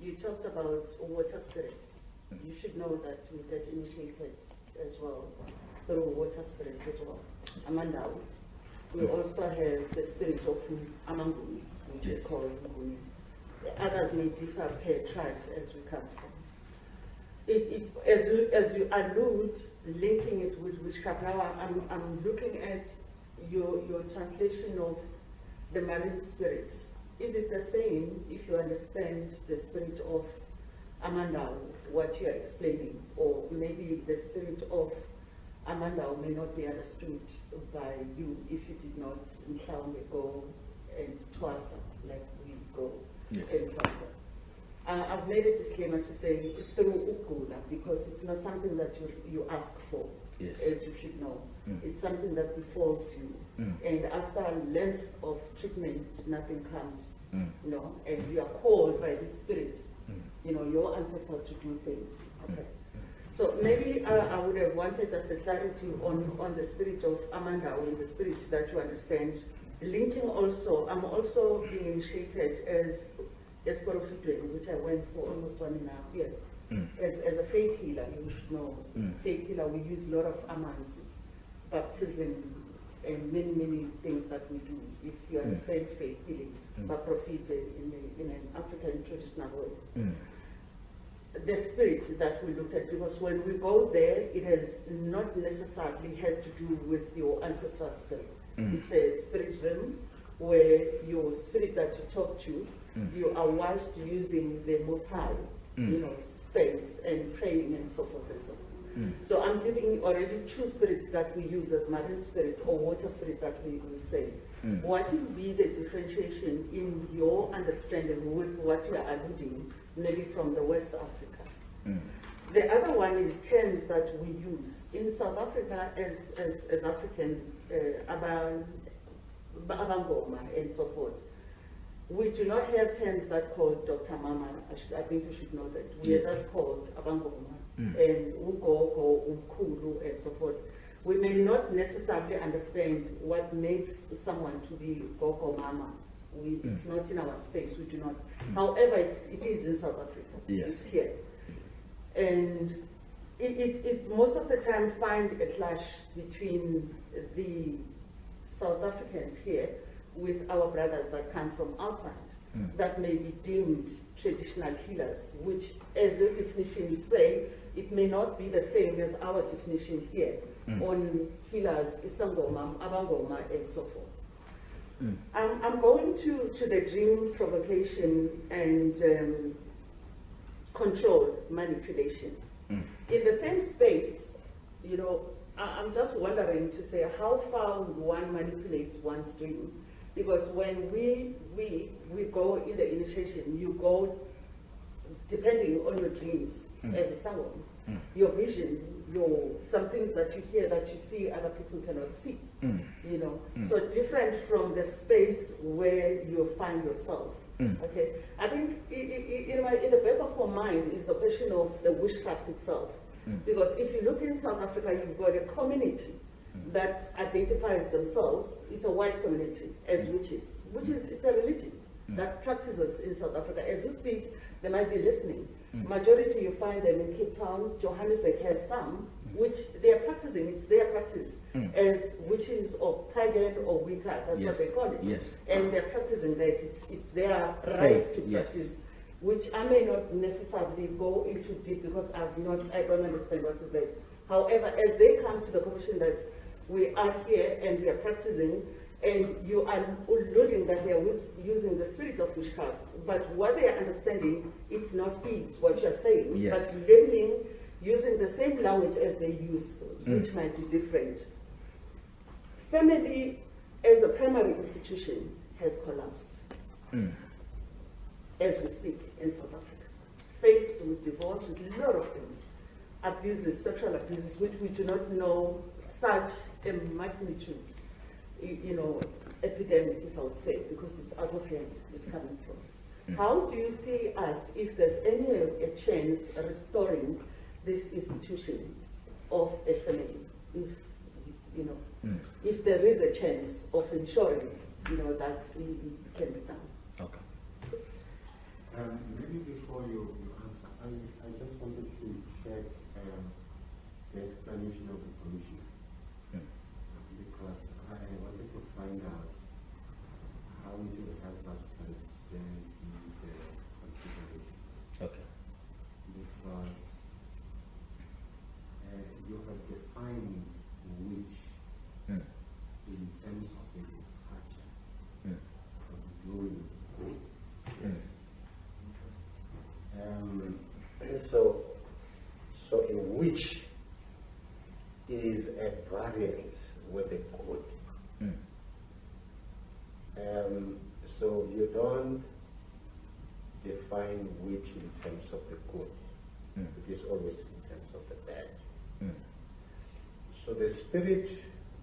You talked about water spirits. You should know that we get initiated as well through water spirits as well. Amanda, we also have the spirit of Amanguni, which is called Nguni. The others may differ per tribes as we come from. As you allude, linking it with witchcraft, now I'm looking at your translation of the marine spirit. Is it the same if you understand the spirit of Amanda, what you are explaining, or maybe the spirit of Amanda may not be understood by you if you did not go and Twasa, like we go and Twasa? I've made a disclaimer to say through Ukula because it's not something that you ask for, as you should know. It's something that befalls you. And after a length of treatment, nothing comes, you know, and you are called by the spirit, you know, your ancestors to do things. Okay. So maybe I would have wanted just a clarity on the spirit of Amanda, or the spirit that you understand. Linking also, I'm also being initiated as Esporofitwe, which I went for almost 1.5 years. As a faith healer, you should know, faith healer, we use a lot of amans, baptism, and many things that we do. If you understand faith healing, but profit in an African traditional way. The spirit that we looked at, because when we go there, it has not necessarily has to do with your ancestral spirit. It's a spirit realm where your spirit that you talk to, you are washed using the Most High, you know, space and praying and so forth and so forth. So I'm giving already 2 spirits that we use as marine spirit or water spirit that we say. What will be the differentiation in your understanding with what you are alluding, maybe from the West Africa? The other one is terms that we use. In South Africa, as African, Abangoma and so forth, we do not have terms that called Dr. Mama. I think you should know that. We are just called Abangoma and Ugogo, Umkulu, and so forth. We may not necessarily understand what makes someone to be Gogo Mama. It's not in our space, we do not. However, it is in South Africa. It's here. And it most of the time find a clash between the South Africans here with our brothers that come from outside that may be deemed traditional healers, which, as your definition you say, it may not be the same as our definition here on healers, Isangoma, Abangoma, and so forth. I'm going to the dream provocation and control manipulation. In the same space, you know, I'm just wondering to say how far one manipulates one's dream. Because when we go in the initiation, you go depending on your dreams. as a Sangoma. Your vision, some things that you hear, that you see, other people cannot see. You know, so different from the space where you find yourself. Okay, I think in the back of my mind is the question of the witchcraft itself. Because if you look in South Africa, you've got a community that identifies themselves. It's a white community as witches, it's a religion that practices in South Africa. As you speak, they might be listening. Majority you find them in Cape Town. Johannesburg has some, which they are practicing. It's their practice as witches or pagan or Wicca. That's what they call it. Yes. And they're practicing that. It's their right to practice, which I may not necessarily go into deep because I don't understand what is that. However, as they come to the conclusion that we are here and we are practicing, and you are alluding that they are using the spirit of witchcraft, but what they are understanding, it's not peace, what you're saying, but labeling, using the same language as they use, which might be different. Family, as a primary institution, has collapsed, as we speak in South Africa. Faced with divorce, with a lot of things, abuses, sexual abuses, which we do not know such a magnitude, epidemic, if I would say, because it's out of hand, it's coming from. How do you see us, if there's a chance, restoring this institution of a family, if there is a chance of ensuring, that it can be done? Okay. Maybe before you answer, I just wanted to check the explanation of the commission. Because I wanted to find out how it will help us to understand the consideration. Okay. Because you have defined which, in terms of the departure of the glory of God. So in which is a variance with the good. So you don't define which in terms of the good. It is always in terms of the bad. So the spirit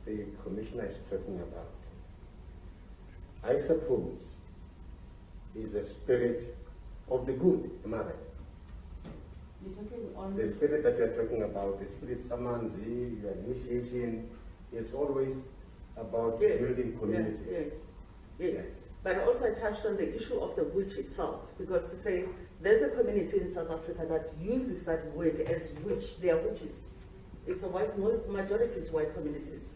the commissioner is talking about, I suppose, is a spirit of the good. Am I right? You're talking on The spirit that you're talking about, the spirit samanzi, your initiation, is always about building community. Yes. But also I touched on the issue of the witch itself, because to say there's a community in South Africa that uses that word as witch, they are witches. It's a white majority, it's white communities,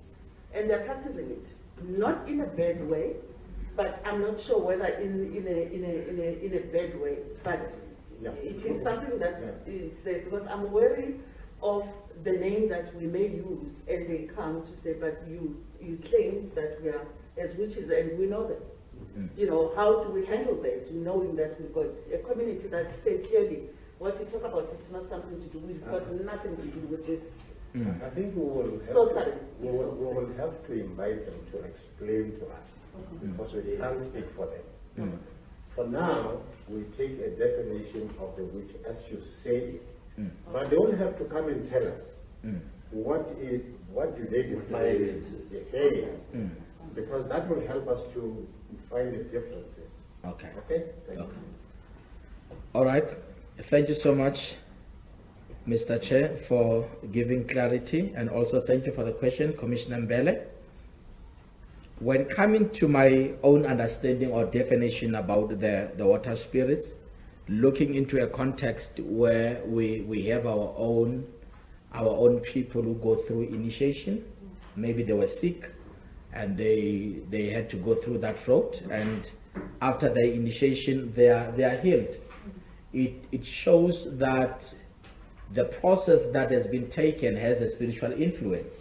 and they're practicing it, not in a bad way, but I'm not sure whether in a bad way, but it is something that is there, because I'm wary of the name that we may use, and they come to say, but you claim that we are as witches, and we know that. How do we handle that, knowing that we've got a community that say clearly, what you talk about, it's not something to do, we've got nothing to do with this. I think we will have to invite them to explain to us, because we can't speak for them. For now, we take a definition of the witch as you say it, but they will have to come and tell us what do they define because that will help us to find the differences. Okay. Okay? Thank you. All right. Thank you so much, Mr. Chair, for giving clarity, and also thank you for the question, Commissioner Mbele. When coming to my own understanding or definition about the water spirits, looking into a context where we have our own people who go through initiation, maybe they were sick and they had to go through that road, and after the initiation they are healed. It shows that the process that has been taken has a spiritual influence,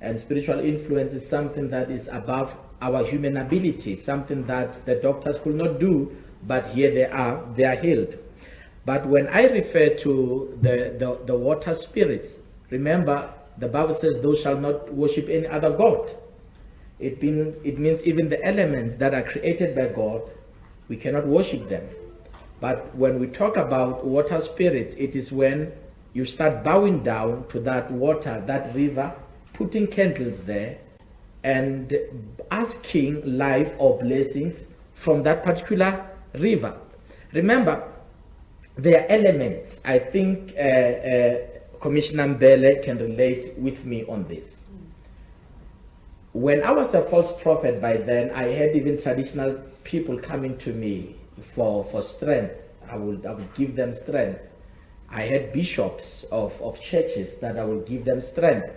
and spiritual influence is something that is above our human ability, something that the doctors could not do, but here they are healed. But when I refer to the water spirits, remember the Bible says thou shalt not worship any other god. It means even the elements that are created by God, we cannot worship them. But when we talk about water spirits, it is when you start bowing down to that water, that river, putting candles there, and asking life or blessings from that particular river. Remember, there are elements. I think Commissioner Mbele can relate with me on this. When I was a false prophet by then, I had even traditional people coming to me for strength. I would give them strength. I had bishops of churches that I would give them strength.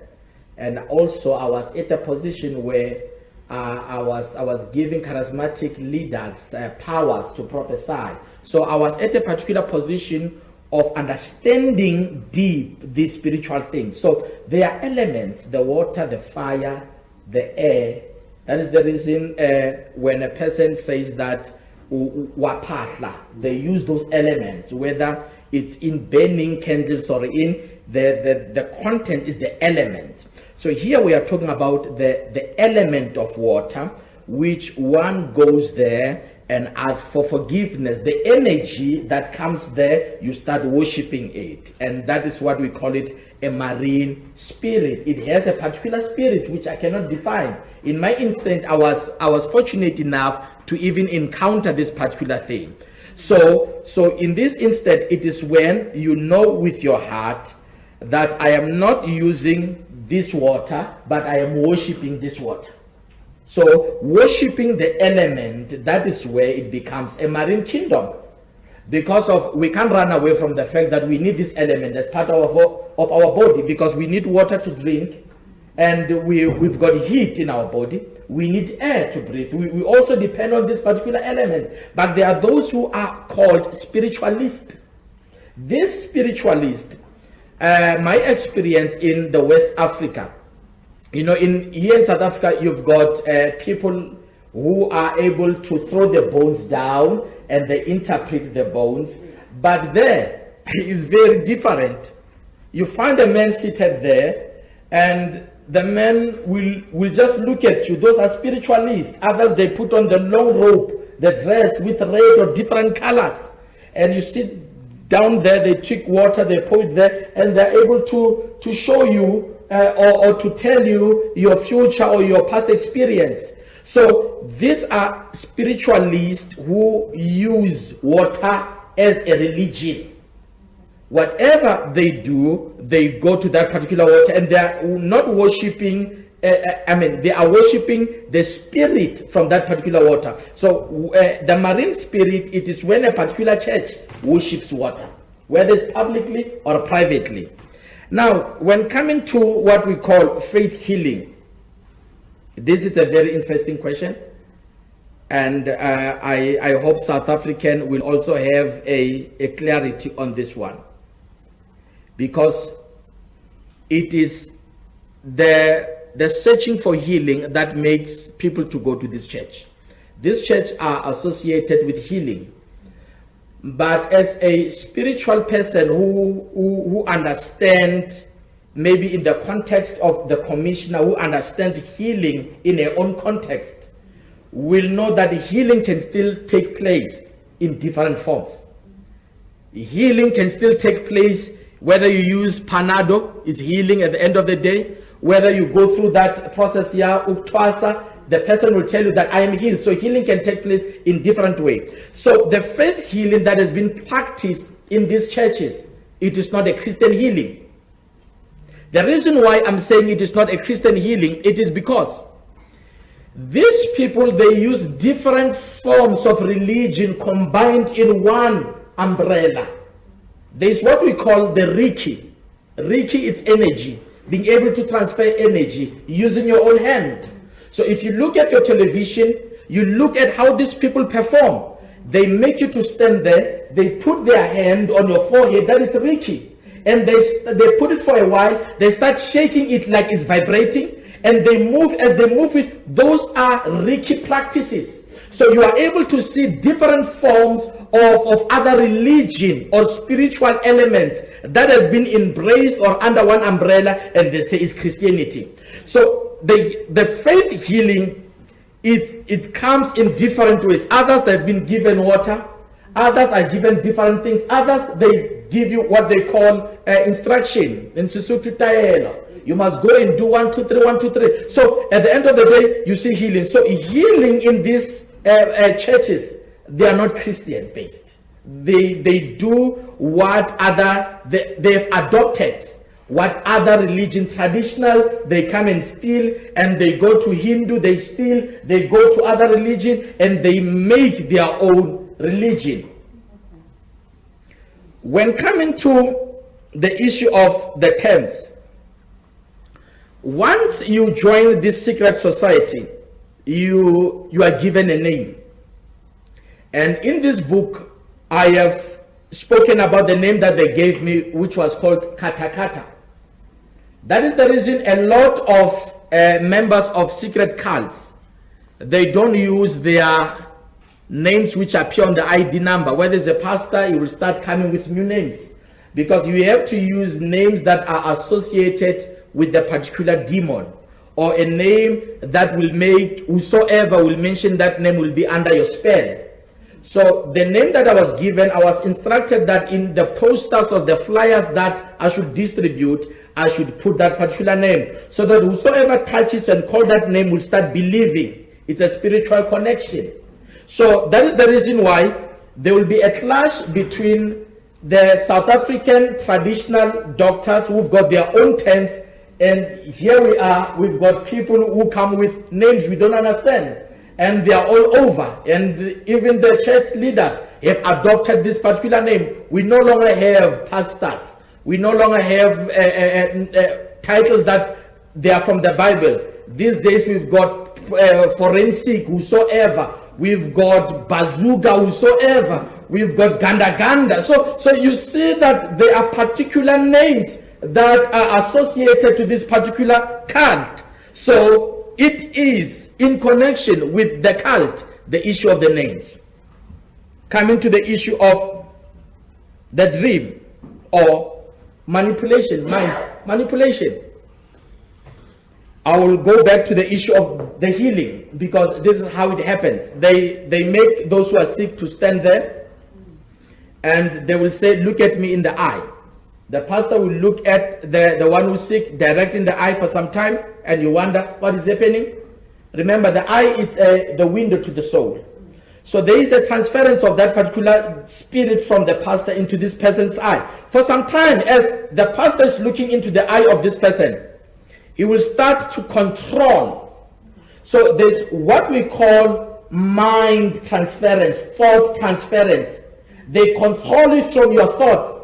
And also I was at a position where I was giving charismatic leaders powers to prophesy. So I was at a particular position of understanding deep these spiritual things. So there are elements, the water, the fire, the air. That is the reason when a person says that wapahla, they use those elements, whether it's in burning candles or in the content is the element. So here we are talking about the element of water, which one goes there and asks for forgiveness. The energy that comes there, you start worshiping it. And that is what we call it, a marine spirit. It has a particular spirit which I cannot define. In my instant, I was fortunate enough to even encounter this particular thing. So in this instant, it is when you know with your heart that I am not using this water, but I am worshiping this water. So worshiping the element, that is where it becomes a marine kingdom. Because we can't run away from the fact that we need this element as part of our body, because we need water to drink, and we've got heat in our body. We need air to breathe. We also depend on this particular element. But there are those who are called spiritualists. This spiritualist, my experience in the West Africa, here in South Africa, you've got people who are able to throw the bones down and they interpret the bones. But there is very different. You find a man seated there, and the man will just look at you. Those are spiritualists. Others, they put on the long robe, the dress with red or different colors. And you sit down there, they take water, they pour it there, and they're able to show you or to tell you your future or your past experience. So these are spiritualists who use water as a religion. Whatever they do, they go to that particular water, and they are not worshipping, they are worshipping the spirit from that particular water. So the marine spirit, it is when a particular church worships water, whether it's publicly or privately. Now, when coming to what we call faith healing, this is a very interesting question, and I hope South African will also have a clarity on this one, because it is the searching for healing that makes people to go to this church. This church are associated with healing. But as a spiritual person who understands, maybe in the context of the commissioner, who understands healing in their own context, will know that healing can still take place in different forms. Healing can still take place whether you use Panado, is healing at the end of the day, whether you go through that process here, Uktwasa, the person will tell you that I am healed. So healing can take place in different ways. So the faith healing that has been practiced in these churches, it is not a Christian healing. The reason why I'm saying it is not a Christian healing, it is because these people, they use different forms of religion combined in one umbrella. There is what we call the Reiki. Reiki is energy, being able to transfer energy using your own hand. So if you look at your television, you look at how these people perform. They make you to stand there, they put their hand on your forehead, that is Reiki. And they put it for a while, they start shaking it like it's vibrating, and they move, as they move it, those are Reiki practices. So you are able to see different forms of other religion or spiritual elements that has been embraced or under one umbrella, and they say it's Christianity. So the faith healing, it comes in different ways. Others that have been given water, Others are given different things. Others, they give you what they call instruction. In Sesotho taelo. You must go and do 1, 2, 3, 1, 2, 3. So at the end of the day, you see healing. So healing in these churches, they are not Christian based. They do what they've adopted. What other religion, traditional, they come and steal, and they go to Hindu, they steal, they go to other religion, and they make their own religion. When coming to the issue of the terms, once you join this secret society, you are given a name. And in this book, I have spoken about the name that they gave me, which was called Katakata. That is the reason a lot of members of secret cults, they don't use their names which appear on the ID number. Where there's a pastor, he will start coming with new names, because you have to use names that are associated with the particular demon, or a name that will make whosoever will mention that name will be under your spell. So the name that I was given, I was instructed that in the posters or the flyers that I should distribute, I should put that particular name, so that whosoever touches and call that name will start believing it's a spiritual connection. So that is the reason why there will be a clash between the South African traditional doctors who've got their own terms, and here we are, we've got people who come with names we don't understand. And they are all over, and even the church leaders have adopted this particular name. We no longer have pastors. We no longer have titles that they are from the Bible. These days we've got forensic, whosoever. We've got bazooka, whosoever. We've got ganda. So you see that there are particular names that are associated to this particular cult. So it is in connection with the cult, the issue of the names. Coming to the issue of the dream or manipulation, mind manipulation. I will go back to the issue of the healing, because this is how it happens. They make those who are sick to stand there, and they will say, look at me in the eye. The pastor will look at the one who's sick direct in the eye for some time, and you wonder what is happening. Remember, the eye is the window to the soul. So there is a transference of that particular spirit from the pastor into this person's eye. For some time, as the pastor is looking into the eye of this person, he will start to control. So there's what we call mind transference, thought transference. They control it from your thoughts.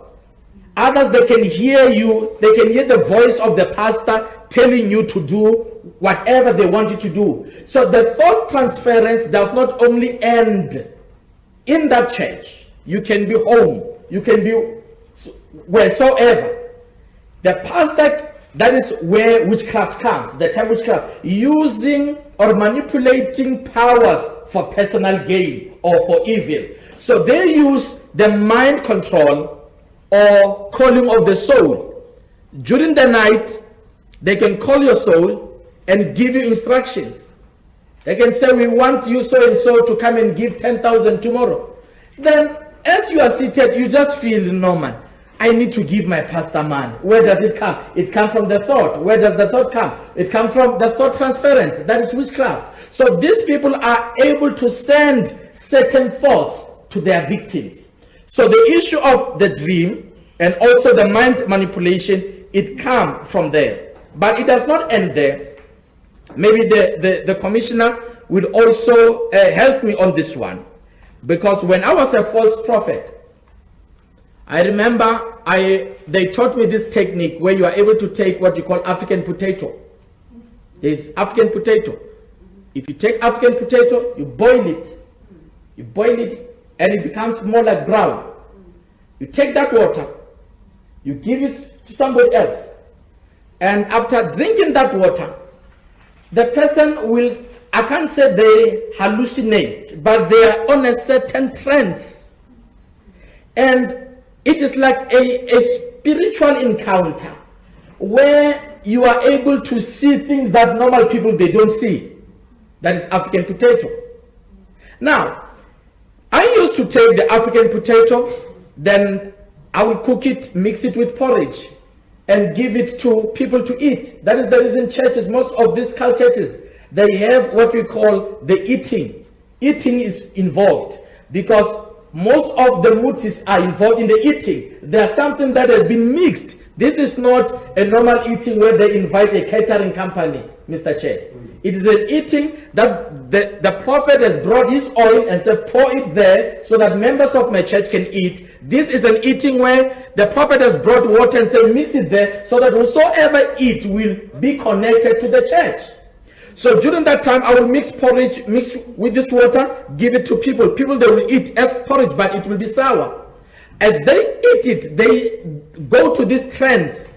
Others, they can hear you, they can hear the voice of the pastor telling you to do whatever they want you to do. So the thought transference does not only end in that church. You can be home, you can be wheresoever. The pastor, that is where witchcraft comes, the term witchcraft, using or manipulating powers for personal gain or for evil. So they use the mind control or calling of the soul. During the night, they can call your soul and give you instructions. They can say, we want you so and so to come and give 10,000 tomorrow. Then as you are seated, you just feel, no man, I need to give my pastor man. Where does it come? It comes from the thought. Where does the thought come? It comes from the thought transference. That is witchcraft. So these people are able to send certain thoughts to their victims. So the issue of the dream and also the mind manipulation, it comes from there. But it does not end there. Maybe the commissioner will also help me on this one. Because when I was a false prophet, I remember they taught me this technique where you are able to take what you call African potato. There's African potato. If you take African potato, you boil it, and it becomes more like brown. You take that water, you give it to somebody else, and after drinking that water, the person will, I can't say they hallucinate, but they are on a certain trance. And it is like a spiritual encounter where you are able to see things that normal people, they don't see. That is African potato. Now, I used to take the African potato, then I will cook it, mix it with porridge, and give it to people to eat. That is the reason churches, most of these cult churches, they have what we call the eating. Eating is involved because most of the mutis are involved in the eating. There's something that has been mixed. This is not a normal eating where they invite a catering company, Mr. Chair. It is an eating that the prophet has brought his oil and said, pour it there so that members of my church can eat. This is an eating where the prophet has brought water and said, mix it there so that whosoever eat will be connected to the church. So during that time, I will mix porridge, mix with this water, give it to people. People, they will eat as porridge, but it will be sour. As they eat it, they go to these trends.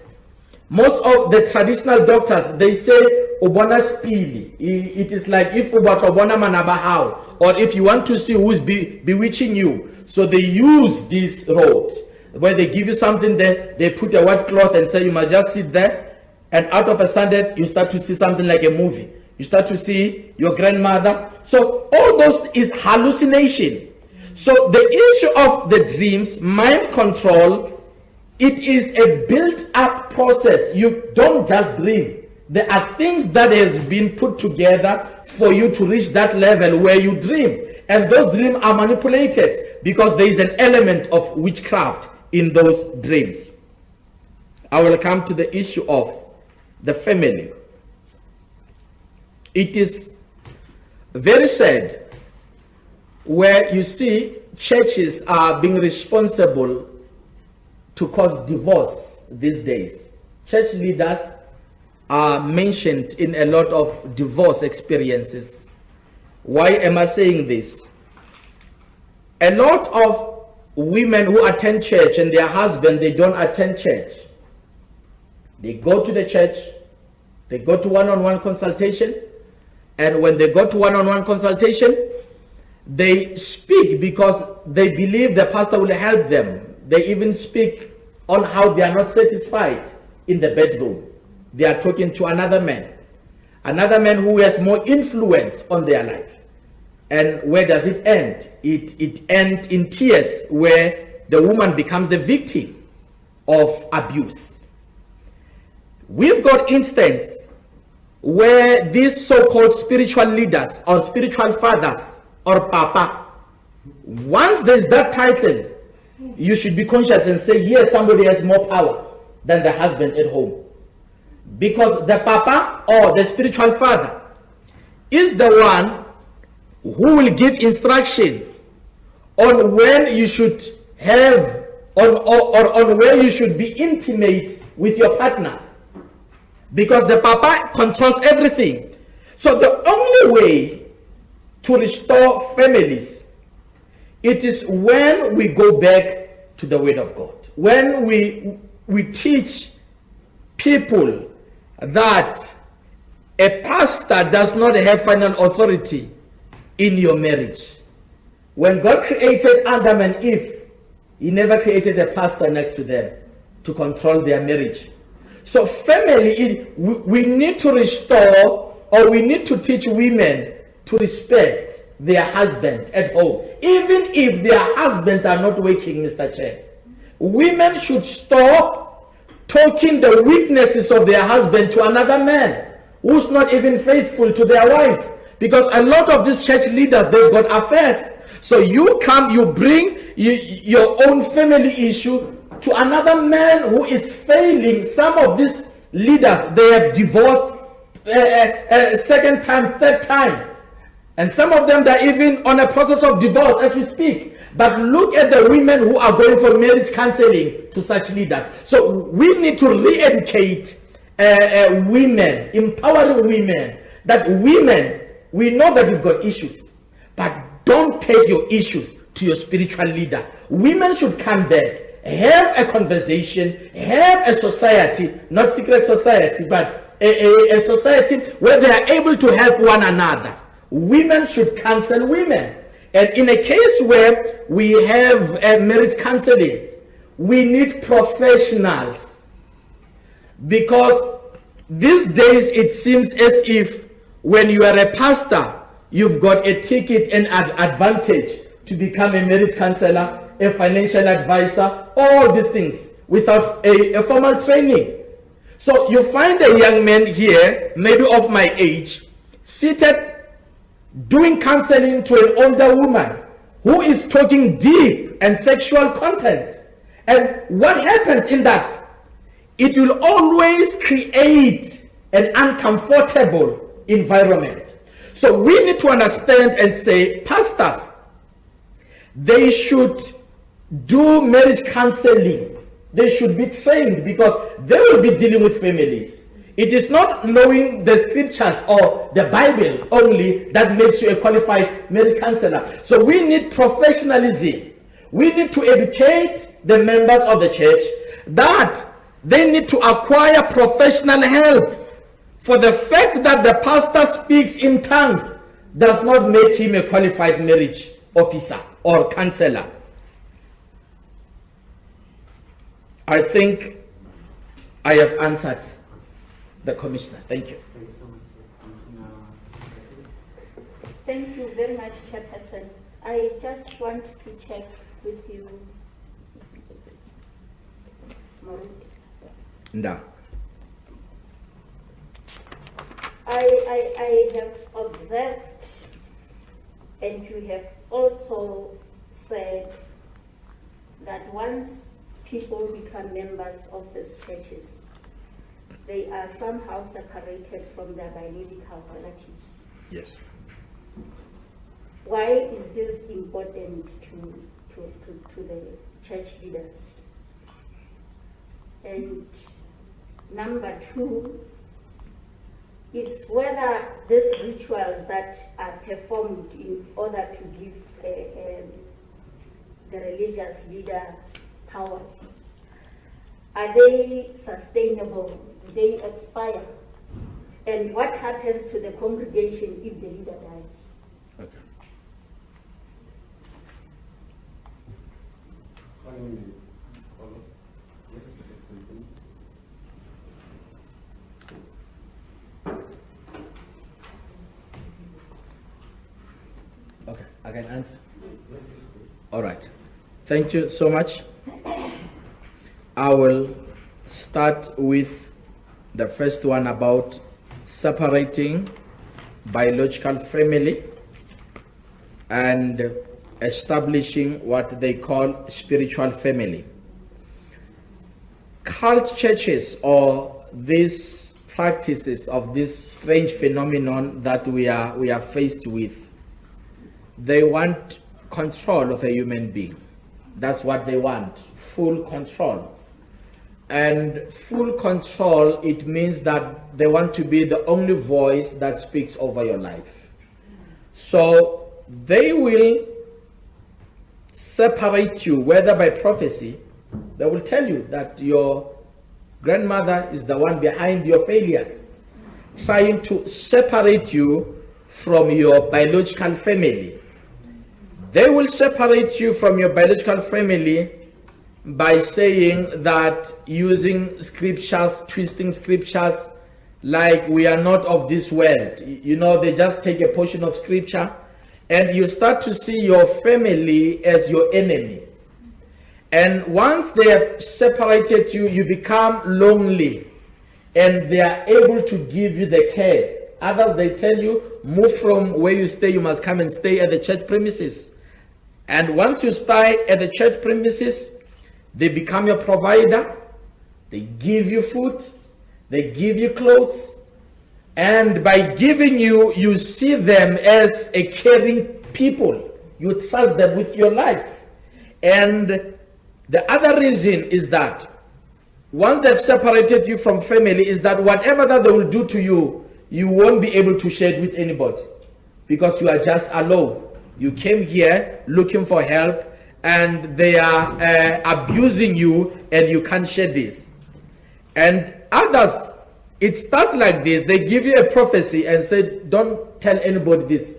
Most of the traditional doctors, they say, Obona spili. It is like if Obona manabahao, or if you want to see who's bewitching you. So they use this road, where they give you something there, they put a white cloth and say, you must just sit there. And out of a sudden, you start to see something like a movie. You start to see your grandmother. So all those is hallucination. So the issue of the dreams, mind control, it is a built-up process. You don't just dream. There are things that has been put together for you to reach that level where you dream. And those dreams are manipulated because there is an element of witchcraft in those dreams. I will come to the issue of the family. It is very sad where you see churches are being responsible to cause divorce these days. Church leaders are mentioned in a lot of divorce experiences. Why am I saying this? A lot of women who attend church and their husband, they don't attend church. They go to the church, they go to one-on-one consultation, and when they go to one-on-one consultation, they speak because they believe the pastor will help them. They even speak on how they are not satisfied in the bedroom. They are talking to another man who has more influence on their life. And where does it end? It ends in tears, where the woman becomes the victim of abuse. We've got instances where these so-called spiritual leaders or spiritual fathers or papa, once there's that title, you should be conscious and say, yes, somebody has more power than the husband at home. Because the papa or the spiritual father is the one who will give instruction on when you should have on where you should be intimate with your partner. Because the papa controls everything. So the only way to restore families, it is when we go back to the word of God. When we teach people that a pastor does not have final authority in your marriage. When God created Adam and Eve, he never created a pastor next to them to control their marriage. So family, we need to restore, or we need to teach women to respect their husband at home. Even if their husbands are not working, Mr. Chair. Women should stop talking the weaknesses of their husband to another man who's not even faithful to their wife. Because a lot of these church leaders, they've got affairs. So you come, you bring your own family issue to another man who is failing. Some of these leaders, they have divorced second time, third time. And some of them, they're even on a process of divorce as we speak. But look at the women who are going for marriage counseling to such leaders. So we need to re-educate women, empowering women, that women, we know that you've got issues, but don't take your issues to your spiritual leader. Women should come back, have a conversation, have a society, not secret society, but a society where they are able to help one another. Women should counsel women. And in a case where we have a marriage counseling, we need professionals. Because these days it seems as if when you are a pastor, you've got a ticket and an advantage to become a marriage counselor, a financial advisor, all these things without a formal training. So you find a young man here, maybe of my age, seated doing counseling to an older woman who is talking deep and sexual content. And what happens in that? It will always create an uncomfortable environment. So we need to understand and say, pastors, they should do marriage counseling. They should be trained because they will be dealing with families. It is not knowing the scriptures or the Bible only that makes you a qualified marriage counselor. So we need professionalism. We need to educate the members of the church that they need to acquire professional help. For the fact that the pastor speaks in tongues does not make him a qualified marriage officer or counselor. I think I have answered the commissioner. Thank you. Thank you very much, Chairperson. I just want to check with you, Maureen. No. I have observed, and you have also said that once people become members of these churches, they are somehow separated from their biological relatives. Yes. Why is this important to the church leaders? And number two, is whether these rituals that are performed in order to give the religious leader powers, are they sustainable? Do they expire? And what happens to the congregation if the leader dies? Okay. Okay, I can answer. All right. Thank you so much. I will start with the first one about separating biological family and establishing what they call spiritual family. Cult churches, or these practices of this strange phenomenon that we are faced with, they want control of a human being. That's what they want, full control. And full control, it means that they want to be the only voice that speaks over your life. So they will separate you, whether by prophecy, they will tell you that your grandmother is the one behind your failures, trying to separate you from your biological family. They will separate you from your biological family by saying that, using scriptures, twisting scriptures, like we are not of this world. You know, they just take a portion of scripture and you start to see your family as your enemy. And once they have separated you, you become lonely and they are able to give you the care. Others, they tell you, move from where you stay, you must come and stay at the church premises. And once you stay at the church premises, they become your provider, they give you food, they give you clothes, and by giving you, you see them as a caring people. You trust them with your life. And the other reason is that once they've separated you from family, is that whatever that they will do to you, you won't be able to share it with anybody because you are just alone. You came here looking for help and they are abusing you and you can't share this. And others, it starts like this. They give you a prophecy and say, don't tell anybody this.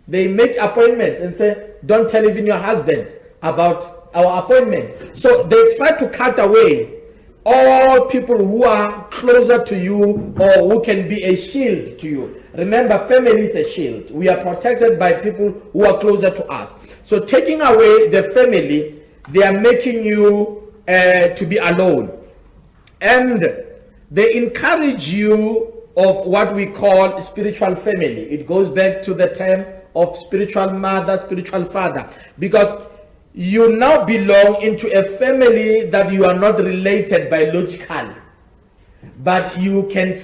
They make appointments and say, don't tell even your husband about our appointment. So they try to cut away all people who are closer to you or who can be a shield to you. Remember, family is a shield. We are protected by people who are closer to us. So taking away the family, they are making you to be alone. And they encourage you of what we call spiritual family. It goes back to the term of spiritual mother, spiritual father, because you now belong into a family that you are not related biologically, but you can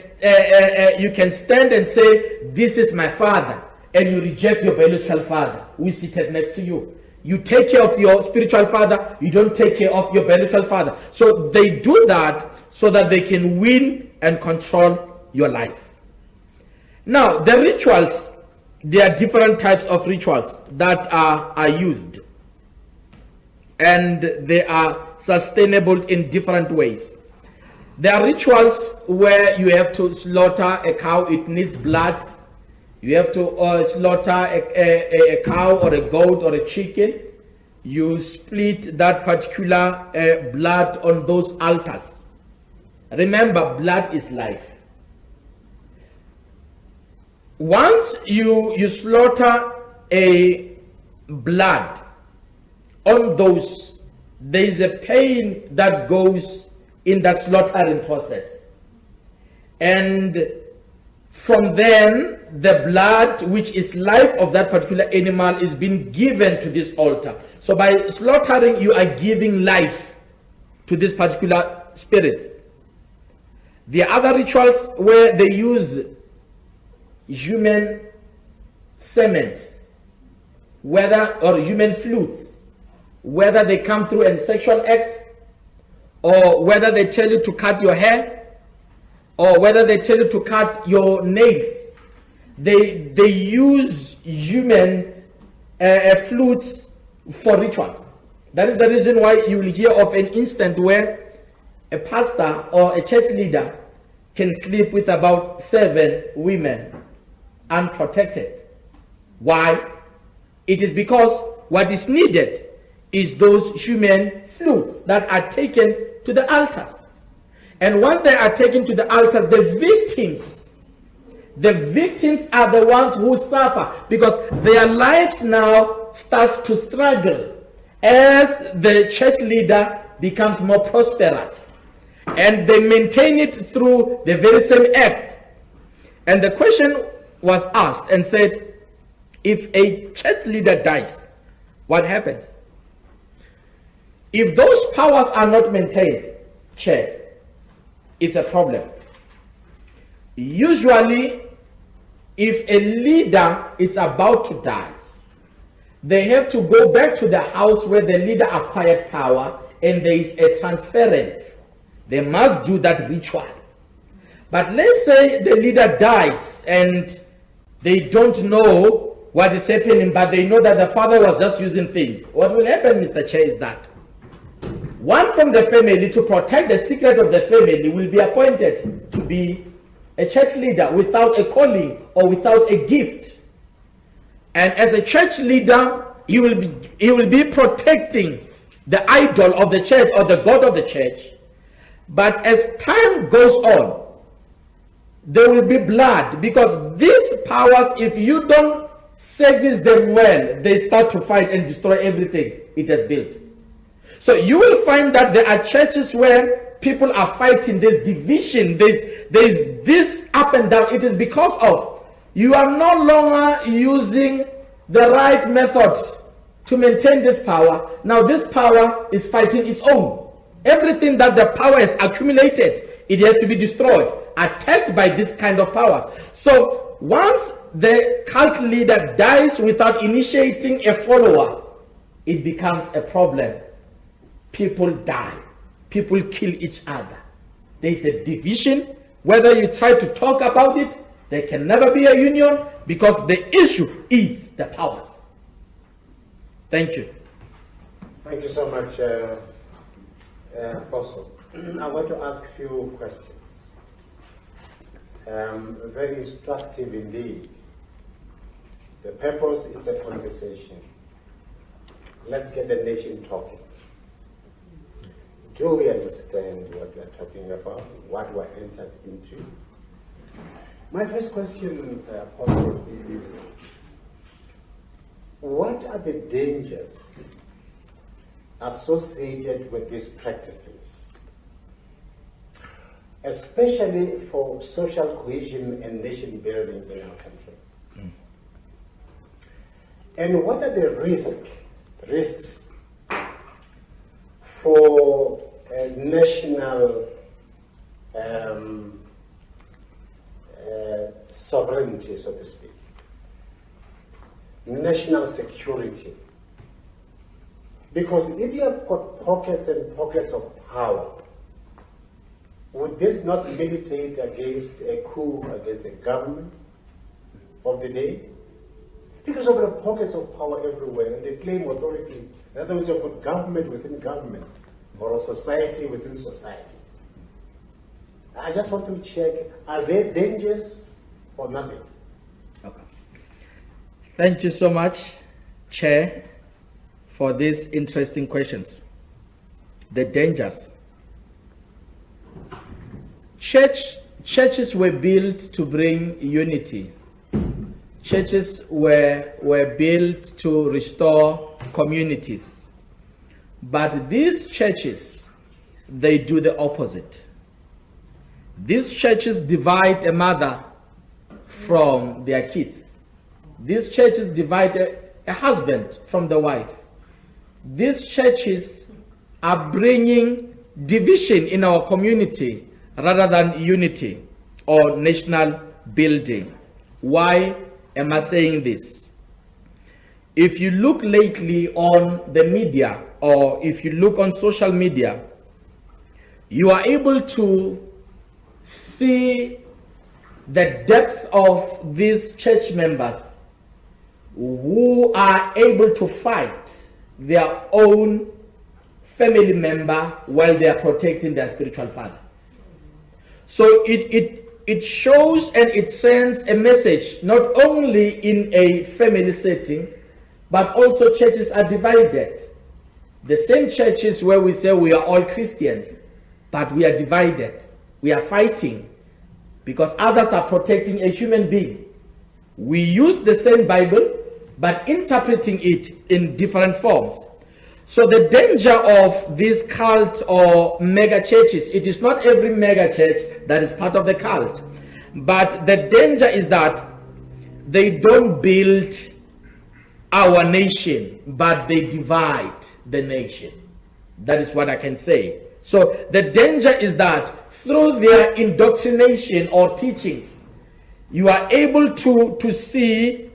stand and say, this is my father, and you reject your biological father who is seated next to you. You take care of your spiritual father, you don't take care of your biological father. So they do that so that they can win and control your life. Now, the rituals, there are different types of rituals that are used, and they are sustainable in different ways. There are rituals where you have to slaughter a cow, it needs blood. You have to slaughter a cow or a goat or a chicken. You split that particular blood on those altars. Remember, blood is life. Once you slaughter a blood on those, there is a pain that goes in that slaughtering process. And from then, the blood, which is life of that particular animal, is being given to this altar. So by slaughtering, you are giving life to this particular spirit. There are other rituals where they use human semens, or human flutes, whether they come through a sexual act, or whether they tell you to cut your hair, or whether they tell you to cut your nails. They use human flutes for rituals. That is the reason why you will hear of an instant where a pastor or a church leader can sleep with about 7 women unprotected. Why? It is because what is needed is those human flutes that are taken to the altars. And once they are taken to the altars, the victims are the ones who suffer, because their lives now starts to struggle as the church leader becomes more prosperous. And they maintain it through the very same act. And the question was asked and said, if a church leader dies, what happens? If those powers are not maintained, Chair, it's a problem. Usually, if a leader is about to die, they have to go back to the house where the leader acquired power, and there is a transference. They must do that ritual. But let's say the leader dies and they don't know what is happening, but they know that the father was just using things. What will happen, Mr. Chair, is that one from the family, to protect the secret of the family, will be appointed to be a church leader without a calling or without a gift. And as a church leader, he will be protecting the idol of the church or the God of the church. But as time goes on, there will be blood, because these powers, if you don't service them well, they start to fight and destroy everything it has built. So you will find that there are churches where people are fighting, there's division, there's this up and down. It is because of you are no longer using the right methods to maintain this power. Now this power is fighting its own. Everything that the power has accumulated, it has to be destroyed, attacked by this kind of power. So once the cult leader dies without initiating a follower, it becomes a problem. People die. People kill each other. There is a division. Whether you try to talk about it, there can never be a union, because the issue is the powers. Thank you. Thank you so much, Apostle. I want to ask a few questions. Very instructive indeed. The purpose is a conversation. Let's get the nation talking. do we understand what we're talking about, what we're entered into? My first question, Apostle, is what are the dangers associated with these practices, especially for social cohesion and nation building in our country? And what are the risks for national sovereignty, so to speak, national security? Because if you have got pockets and pockets of power, would this not militate against a coup against the government of the day? Because of the pockets of power everywhere, and they claim authority. In other words, you've got government within government, or a society within society. I just want to check, are there dangers or nothing? Okay. Thank you so much, Chair, for these interesting questions. The dangers. Churches were built to bring unity. Churches were built to restore communities. But these churches, they do the opposite. These churches divide a mother from their kids. These churches divide a husband from the wife. These churches are bringing division in our community rather than unity or national building. Why am I saying this? If you look lately on the media, or if you look on social media, you are able to see the depth of these church members who are able to fight their own family member while they are protecting their spiritual father. So it shows and it sends a message, not only in a family setting, but also churches are divided. The same churches where we say we are all Christians, but we are divided. We are fighting because others are protecting a human being. We use the same Bible, but interpreting it in different forms. So the danger of these cult or mega churches, it is not every mega church that is part of the cult. But the danger is that they don't build our nation, but they divide the nation. That is what I can say. So the danger is that through their indoctrination or teachings, you are able to see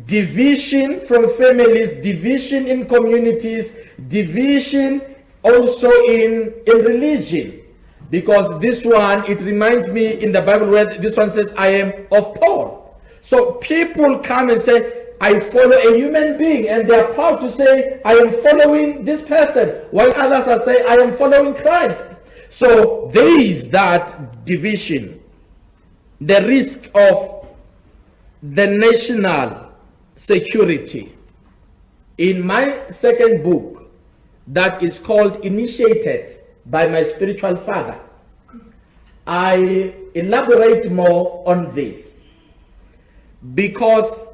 division from families, division in communities, division also in religion. Because this one, it reminds me in the Bible where this one says, I am of Paul. So people come and say, I follow a human being, and they are proud to say, I am following this person, while others are saying, I am following Christ. So there is that division. The risk of the national security. In my second book, that is called Initiated by My Spiritual Father, I elaborate more on this, because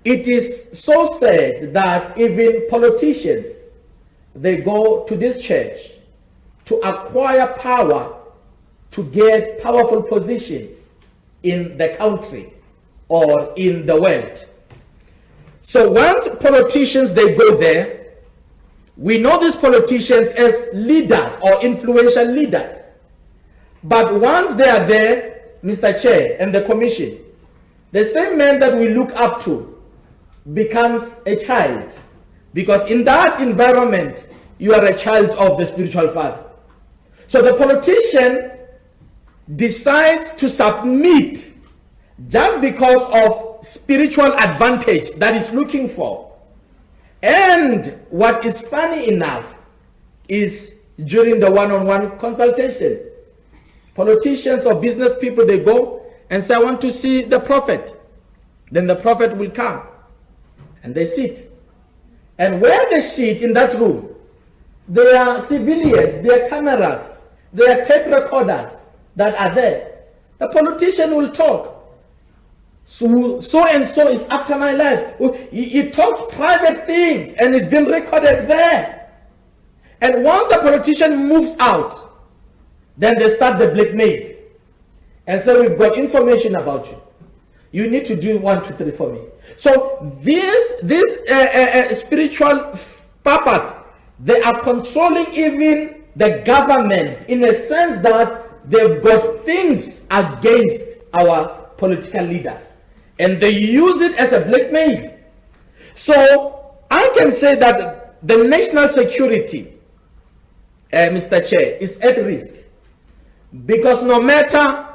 it is so sad that even politicians, they go to this church to acquire power, to get powerful positions in the country or in the world. So once politicians, they go there, we know these politicians as leaders or influential leaders. But once they are there, Mr. Chair and the Commission, the same man that we look up to becomes a child. Because in that environment, you are a child of the spiritual father. So the politician decides to submit just because of spiritual advantage that he's looking for. And what is funny enough is during the one-on-one consultation, politicians or business people, they go and say, I want to see the prophet. Then the prophet will come and they sit. And where they sit in that room, There are civilians, there are cameras, there are tape recorders that are there. The politician will talk. So and so is after my life. He talks private things and it's been recorded there. And once the politician moves out, then they start the blackmail and say, we've got information about you. You need to do 1, 2, 3 for me. So this spiritual purpose, they are controlling even the government in a sense that they've got things against our political leaders. And they use it as a blackmail. So I can say that the national security, Mr. Chair, is at risk. Because no matter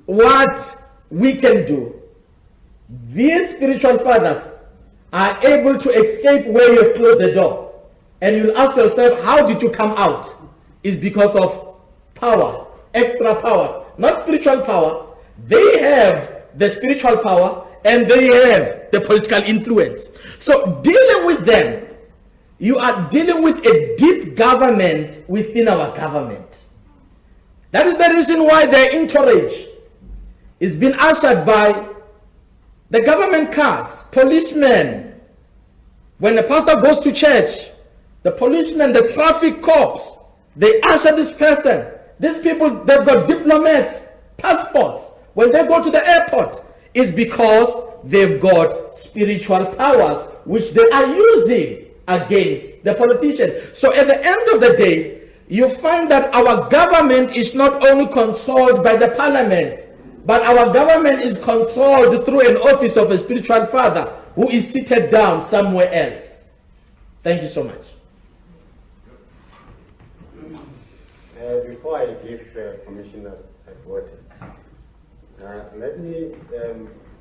what we can do, these spiritual fathers are able to escape where you've closed the door. And you'll ask yourself, how did you come out? It's because of power, extra powers, not spiritual power. They have the spiritual power and they have the political influence. So dealing with them, you are dealing with a deep government within our government. That is the reason why their entourage is being ushered by the government cars, policemen. When the pastor goes to church, the policemen, the traffic cops, they usher this person. These people, they've got diplomats, passports. When they go to the airport, it's because they've got spiritual powers which they are using against the politician. So at the end of the day, you find that our government is not only controlled by the parliament, but our government is controlled through an office of a spiritual father who is seated down somewhere else. Thank you so much. Before I give Commissioner a word, let me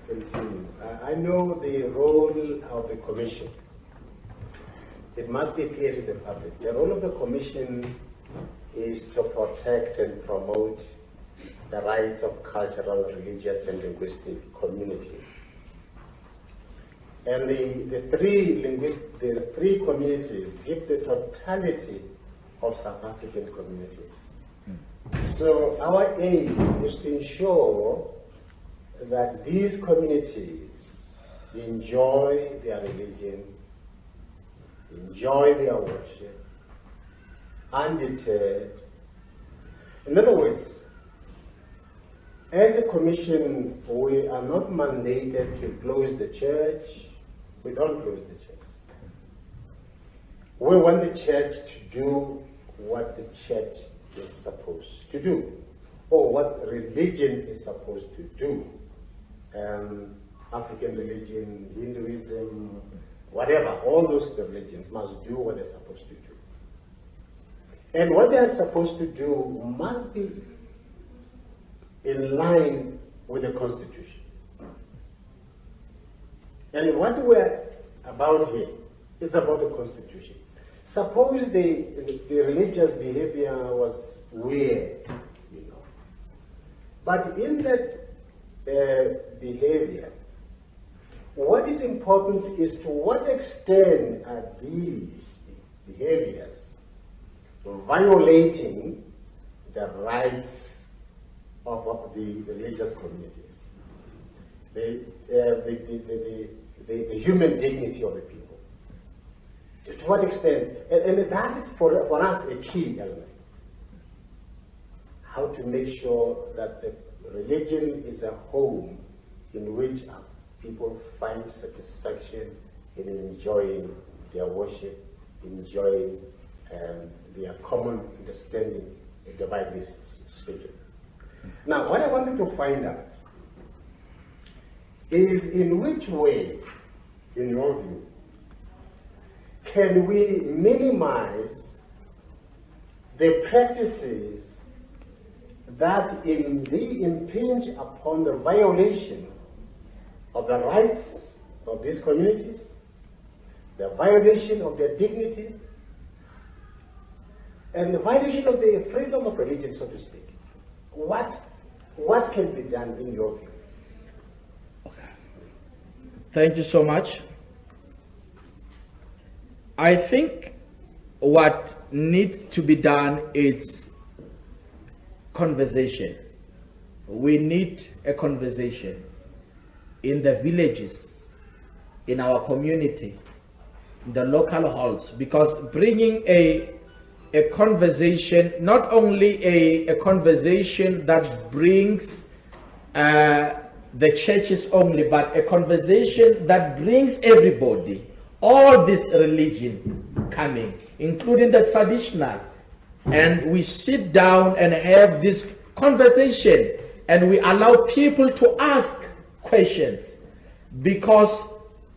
continue. I know the role of the Commission. It must be clear to the public. The role of the Commission is to protect and promote the rights of cultural, religious, and linguistic communities. And the three communities give the totality of South African communities. So our aim is to ensure that these communities enjoy their religion, enjoy their worship, undeterred. In other words, as a commission, we are not mandated to close the church. We don't close the church. We want the church to do what the church is supposed to do, or what religion is supposed to do. African religion, Hinduism, whatever, all those religions must do what they're supposed to do. And what they are supposed to do must be in line with the Constitution. And what we're about here is about the Constitution. Suppose the religious behavior was weird, you know. But in that behavior, what is important is to what extent are these behaviors violating the rights of the religious communities, the human dignity of the people. To what extent, and that is for us a key element. How to make sure that the religion is a home in which people find satisfaction in enjoying their worship, enjoying their common understanding of the Bible speaking. Now, what I wanted to find out is in which way, in your view, can we minimize the practices that impinge upon the violation of the rights of these communities, the violation of their dignity, and the violation of the freedom of religion, so to speak? What can be done in your view? Thank you so much. I think what needs to be done is conversation. We need a conversation in the villages, in our community, in the local halls, because bringing a conversation, not only a conversation that brings the churches only, but a conversation that brings everybody, all this religion coming, including the traditional, and we sit down and have this conversation, and we allow people to ask questions, because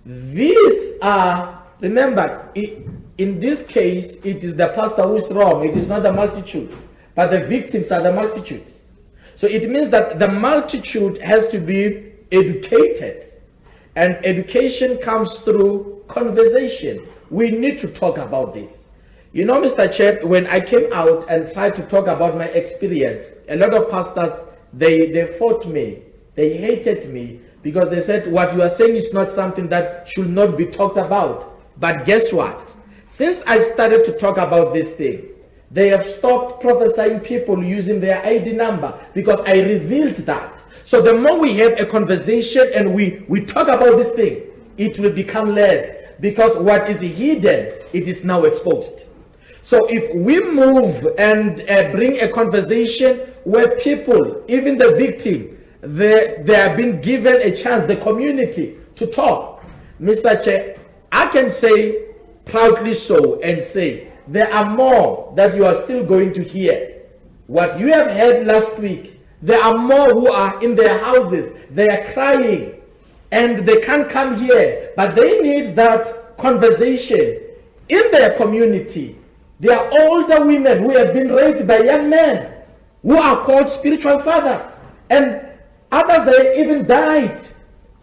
these are, remember, in this case, it is the pastor who is wrong, it is not the multitude, but the victims are the multitudes. So it means that the multitude has to be educated, and education comes through conversation. We need to talk about this. You know, Mr. Chair, when I came out and tried to talk about my experience, a lot of pastors, they fought me, they hated me, because they said what you are saying is not something that should not be talked about. But guess what? Since I started to talk about this thing, they have stopped prophesying people using their ID number, because I revealed that. So the more we have a conversation and we talk about this thing, it will become less, because what is hidden, it is now exposed. So if we move and bring a conversation where people, even the victim, they are being given a chance, the community, to talk. Mr. Chair, I can say proudly so and say, there are more that you are still going to hear. What you have heard last week, there are more who are in their houses, they are crying, and they can't come here, but they need that conversation in their community. There are older women who have been raped by young men, who are called spiritual fathers, and others, they even died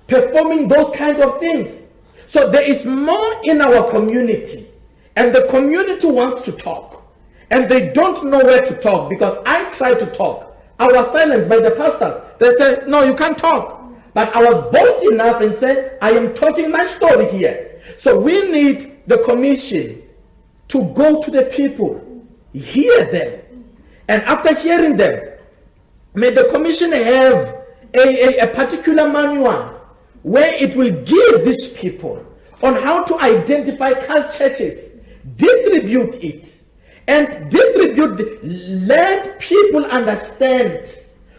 performing those kind of things. So there is more in our community, and the community wants to talk, and they don't know where to talk, because I try to talk. I was silenced by the pastors. They said, no, you can't talk. But I was bold enough and said, I am talking my story here. So we need the commission to go to the people, hear them, and after hearing them, may the commission have a particular manual where it will give these people on how to identify cult churches, distribute it, and let people understand.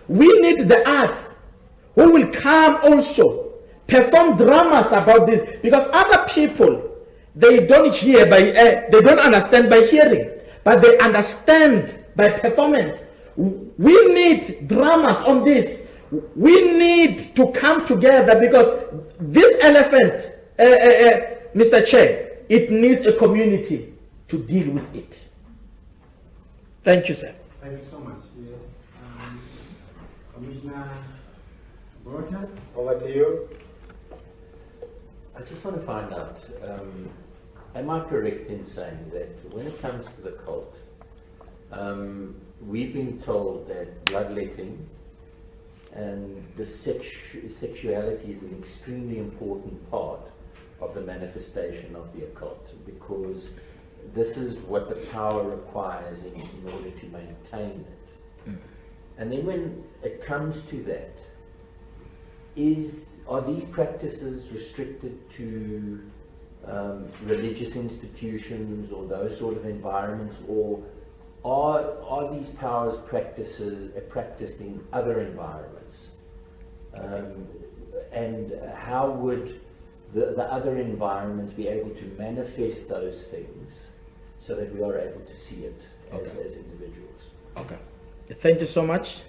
We need the arts who will come also, perform dramas about this, because other people, they don't hear by, they don't understand by hearing, but they understand by performance. We need dramas on this. We need to come together, because this elephant, Mr. Chair, it needs a community to deal with it. Thank you, sir. Thank you so much. Yes. Commissioner Borja, over to you. I just want to find out, am I correct in saying that when it comes to the cult, we've been told that bloodletting and the sexuality is an extremely important part of the manifestation of the occult, because this is what the power requires in order to maintain it. And then when it comes to that, are these practices restricted to religious institutions or those sort of environments, or are these powers practiced in other environments? And how would the other environments be able to manifest those things so that we are able to see it as individuals? Okay. Thank you so much.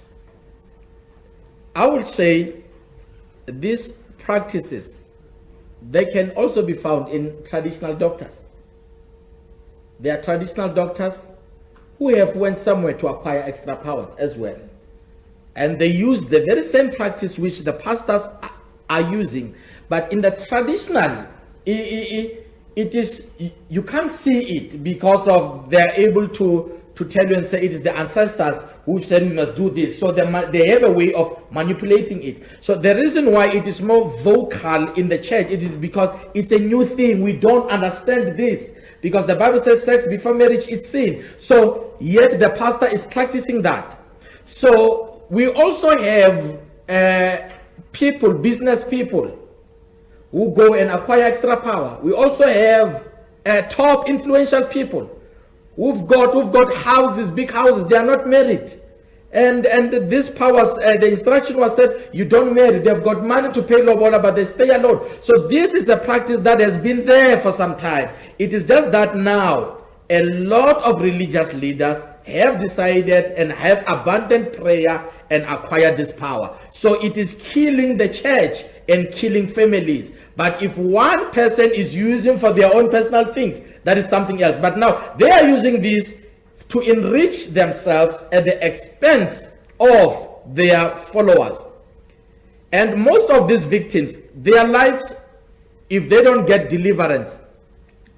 I would say these practices, they can also be found in traditional doctors. There are traditional doctors who have went somewhere to acquire extra powers as well. And they use the very same practice which the pastors are using. But in the traditional, it is, you can't see it, because of they're able to tell you and say it is the ancestors who said we must do this. So they have a way of manipulating it. So the reason why it is more vocal in the church, it is because it's a new thing. We don't understand this. because the Bible says sex before marriage is sin. So yet the pastor is practicing that. So we also have people, business people, who go and acquire extra power. We also have top influential people who've got houses, big houses. They are not married, and these powers, the instruction was said, you don't marry. They've got money to pay lobola, but they stay alone. So this is a practice that has been there for some time. It is just that now a lot of religious leaders have decided and have abandoned prayer and acquired this power. So it is killing the church and killing families. But if one person is using for their own personal things, that is something else. But now they are using this to enrich themselves at the expense of their followers. And most of these victims, their lives, if they don't get deliverance,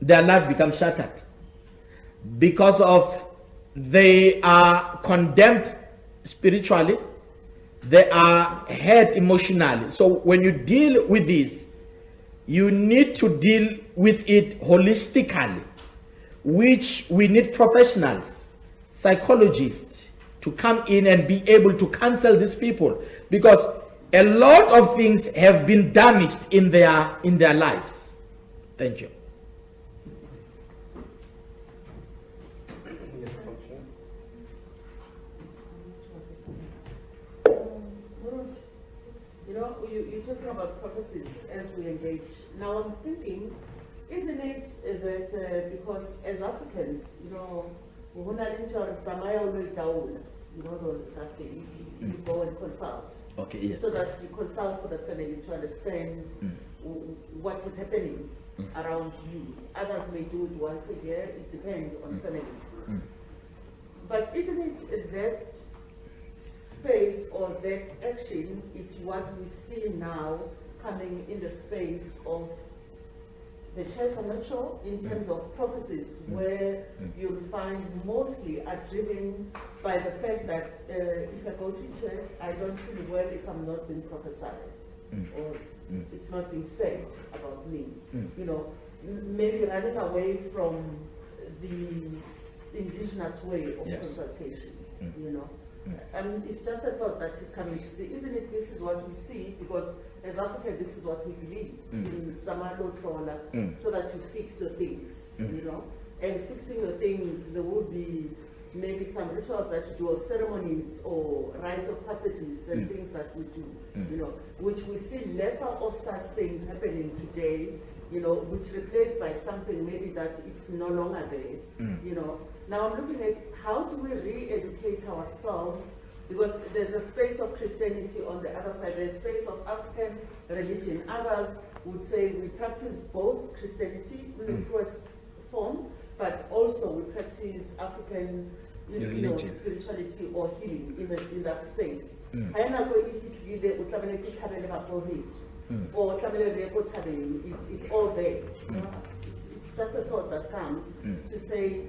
their life becomes shattered, because of they are condemned spiritually, they are hurt emotionally. So when you deal with this, you need to deal with it holistically, which we need professionals, psychologists, to come in and be able to counsel these people, because a lot of things have been damaged in their lives. Thank you. You know, you're talking about prophecies as we engage. Now I'm thinking, isn't it that because as Africans, you know, you know, you go and consult. Okay, yes. So that you consult for the family to understand what is happening around you. Others may do it once a year, it depends on families. But isn't it that space or that action, it's what we see now coming in the space of the church, I'm not sure, in terms of prophecies, where you'll find mostly are driven by the fact that if I go to church, I don't feel well if I'm not being prophesied, or it's not being said about me. You know, maybe running away from the indigenous way of consultation, you know. It's just a thought that is coming to say, isn't it this is what we see, because as Africa, this is what we believe in Zamalo Trola, so that you fix your things, you know. And fixing your things, there would be maybe some rituals that you do, or ceremonies, or rite of passages and things that we do, you know, which we see lesser of such things happening today, you know, which replaced by something maybe that it's no longer there, you know. Now I'm looking at how do we re-educate ourselves, because there's a space of Christianity on the other side, there's a space of African religion. Others would say we practice both Christianity in the purest form, but also we practice African spirituality or healing in that space. It's all there. It's just a thought that comes to say,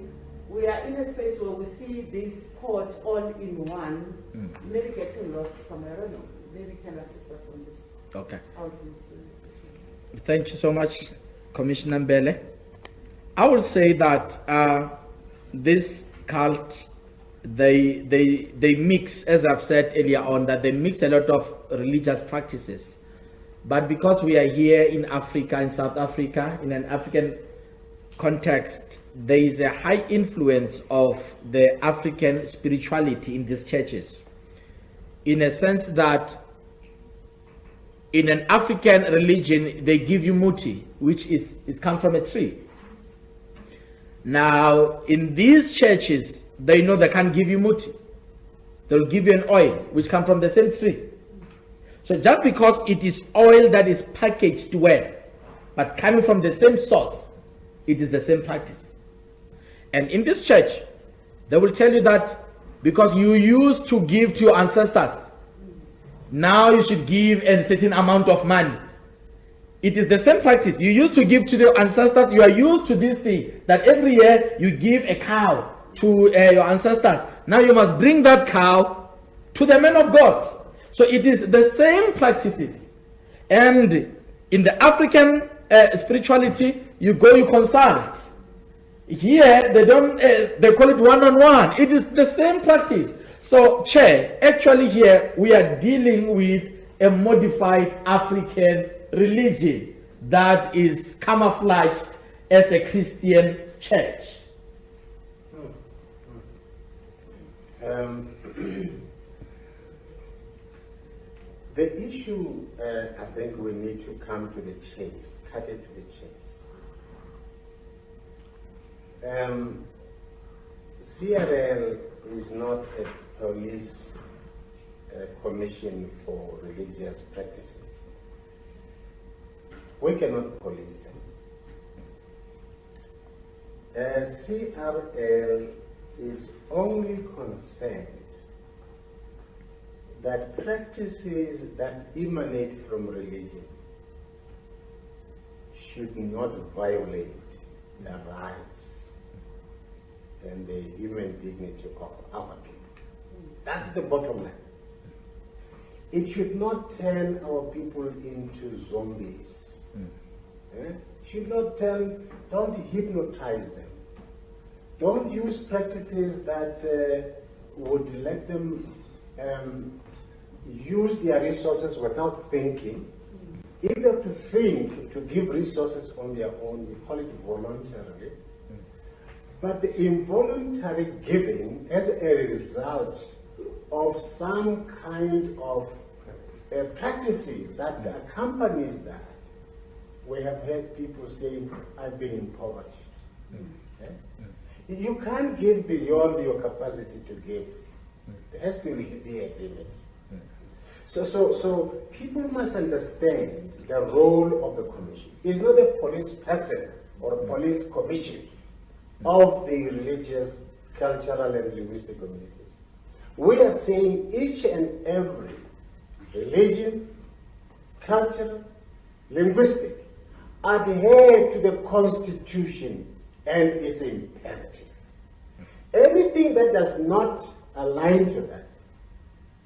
we are in a space where we see this pot all in one, maybe getting lost somewhere. I don't know. Maybe you can assist us on this. Okay. How do Thank you so much, Commissioner Mbele. I will say that this cult, they mix, as I've said earlier on, that they mix a lot of religious practices. But because we are here in Africa, in South Africa, in an African context, there is a high influence of the African spirituality in these churches, in a sense that in an African religion they give you muti, which is come from a tree. Now in these churches they know they can't give you muti, they'll give you an oil which comes from the same tree. So just because it is oil that is packaged well but coming from the same source, it is the same practice. And in this church, they will tell you that because you used to give to your ancestors, now you should give a certain amount of money. It is the same practice. You used to give to your ancestors. You are used to this thing that every year you give a cow to your ancestors. Now you must bring that cow to the man of God. So it is the same practices. And in the African spirituality, you go, you consult. Here, they don't, they call it one-on-one. It is the same practice. So, Chair, actually here, we are dealing with a modified African religion that is camouflaged as a Christian church. The issue, I think we need to come to the chase, cut it to the chase. CRL is not a police commission for religious practices. We cannot police them. CRL is only concerned that practices that emanate from religion should not violate the rights and the human dignity of our people. That's the bottom line. It should not turn our people into zombies. Should not don't hypnotize them. Don't use practices that would let them use their resources without thinking. If they have to think to give resources on their own, we call it voluntarily. But the involuntary giving as a result of some kind of practices that accompanies that, we have heard people saying, I've been impoverished. You can't give beyond your capacity to give. There has to be a limit. So people must understand the role of the commission. It's not a police person or a police commission of the religious, cultural, and linguistic communities. We are saying each and every religion, culture, linguistic, adhere to the Constitution and its imperative. Anything that does not align to that,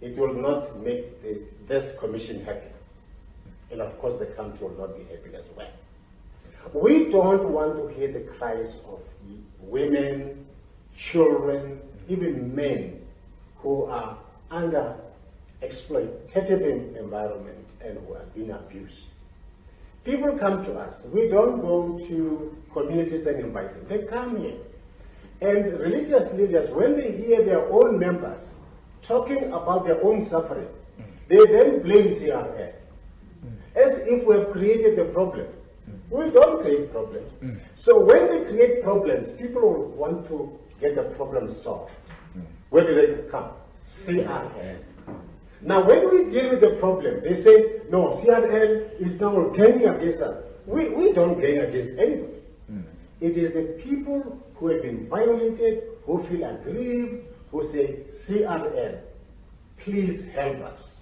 it will not make this commission happy. And of course the country will not be happy as well. We don't want to hear the cries of women, children, even men who are under exploitative environment and who are being abused. People come to us. We don't go to communities and invite them. They come here. And religious leaders, when they hear their own members talking about their own suffering, they then blame CRL as if we have created the problem. We don't create problems. So when they create problems, people will want to get the problem solved. Where do they come? CRL. Now when we deal with the problem, they say, no, CRL is now gaining against us. We don't gain against anybody. It is the people who have been violated, who feel aggrieved, who say, CRL, please help us.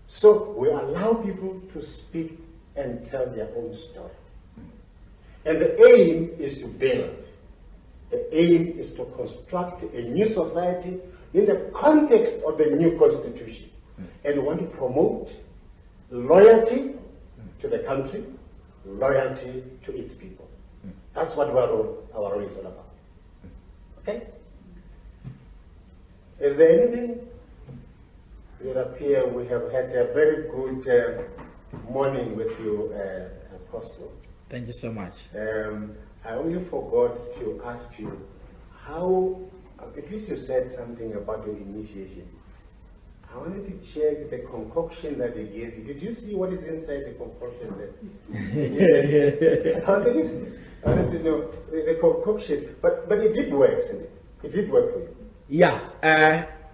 So we allow people to speak and tell their own story. And the aim is to build. The aim is to construct a new society in the context of the new constitution. And we want to promote loyalty to the country, loyalty to its people. That's what our role is all about. Okay? Is there anything? It appears we have had a very good morning with you, Apostle. Thank you so much. I only forgot to ask you how, at least you said something about your initiation. I wanted to check the concoction that they gave you. Did you see what is inside the concoction there? I wanted to know the concoction, but it did work, isn't it? It did work for you. Yeah.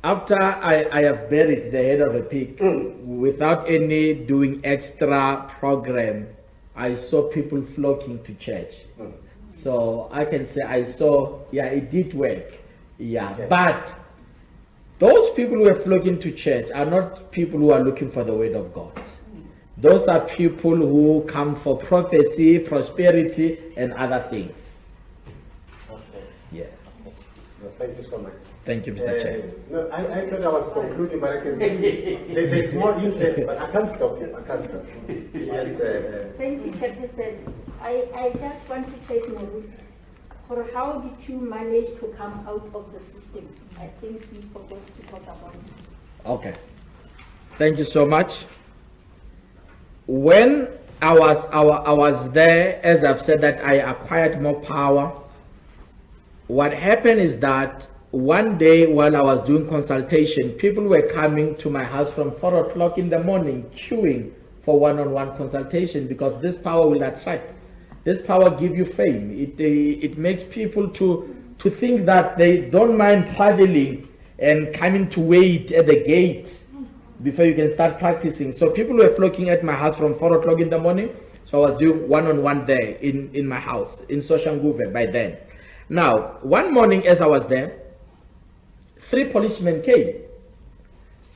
After I have buried the head of a pig, without any doing extra program, I saw people flocking to church. So I can say I saw, yeah, it did work. Yeah, yes. But those people who are flocking to church are not people who are looking for the word of God. Those are people who come for prophecy, prosperity, and other things. Okay. Yes. Okay. Well, thank you so much. Thank you, Mr. Chair. No, I thought I was concluding, but I can see there's more interest, but I can't stop you. I can't stop you. Yes. Thank you, Chairperson. I just want to take Moru. or how did you manage to come out of the system? I think we forgot to talk about it. Okay. Thank you so much. When I was there, as I've said, that I acquired more power. What happened is that one day while I was doing consultation, people were coming to my house from 4 o'clock in the morning, queuing for one-on-one consultation, because this power will attract. This power gives you fame. It makes people to think that they don't mind traveling and coming to wait at the gate before you can start practicing. So people were flocking at my house from 4 o'clock in the morning. So I was doing one-on-one there in my house, in Soshanguve by then. Now, one morning as I was there, 3 policemen came.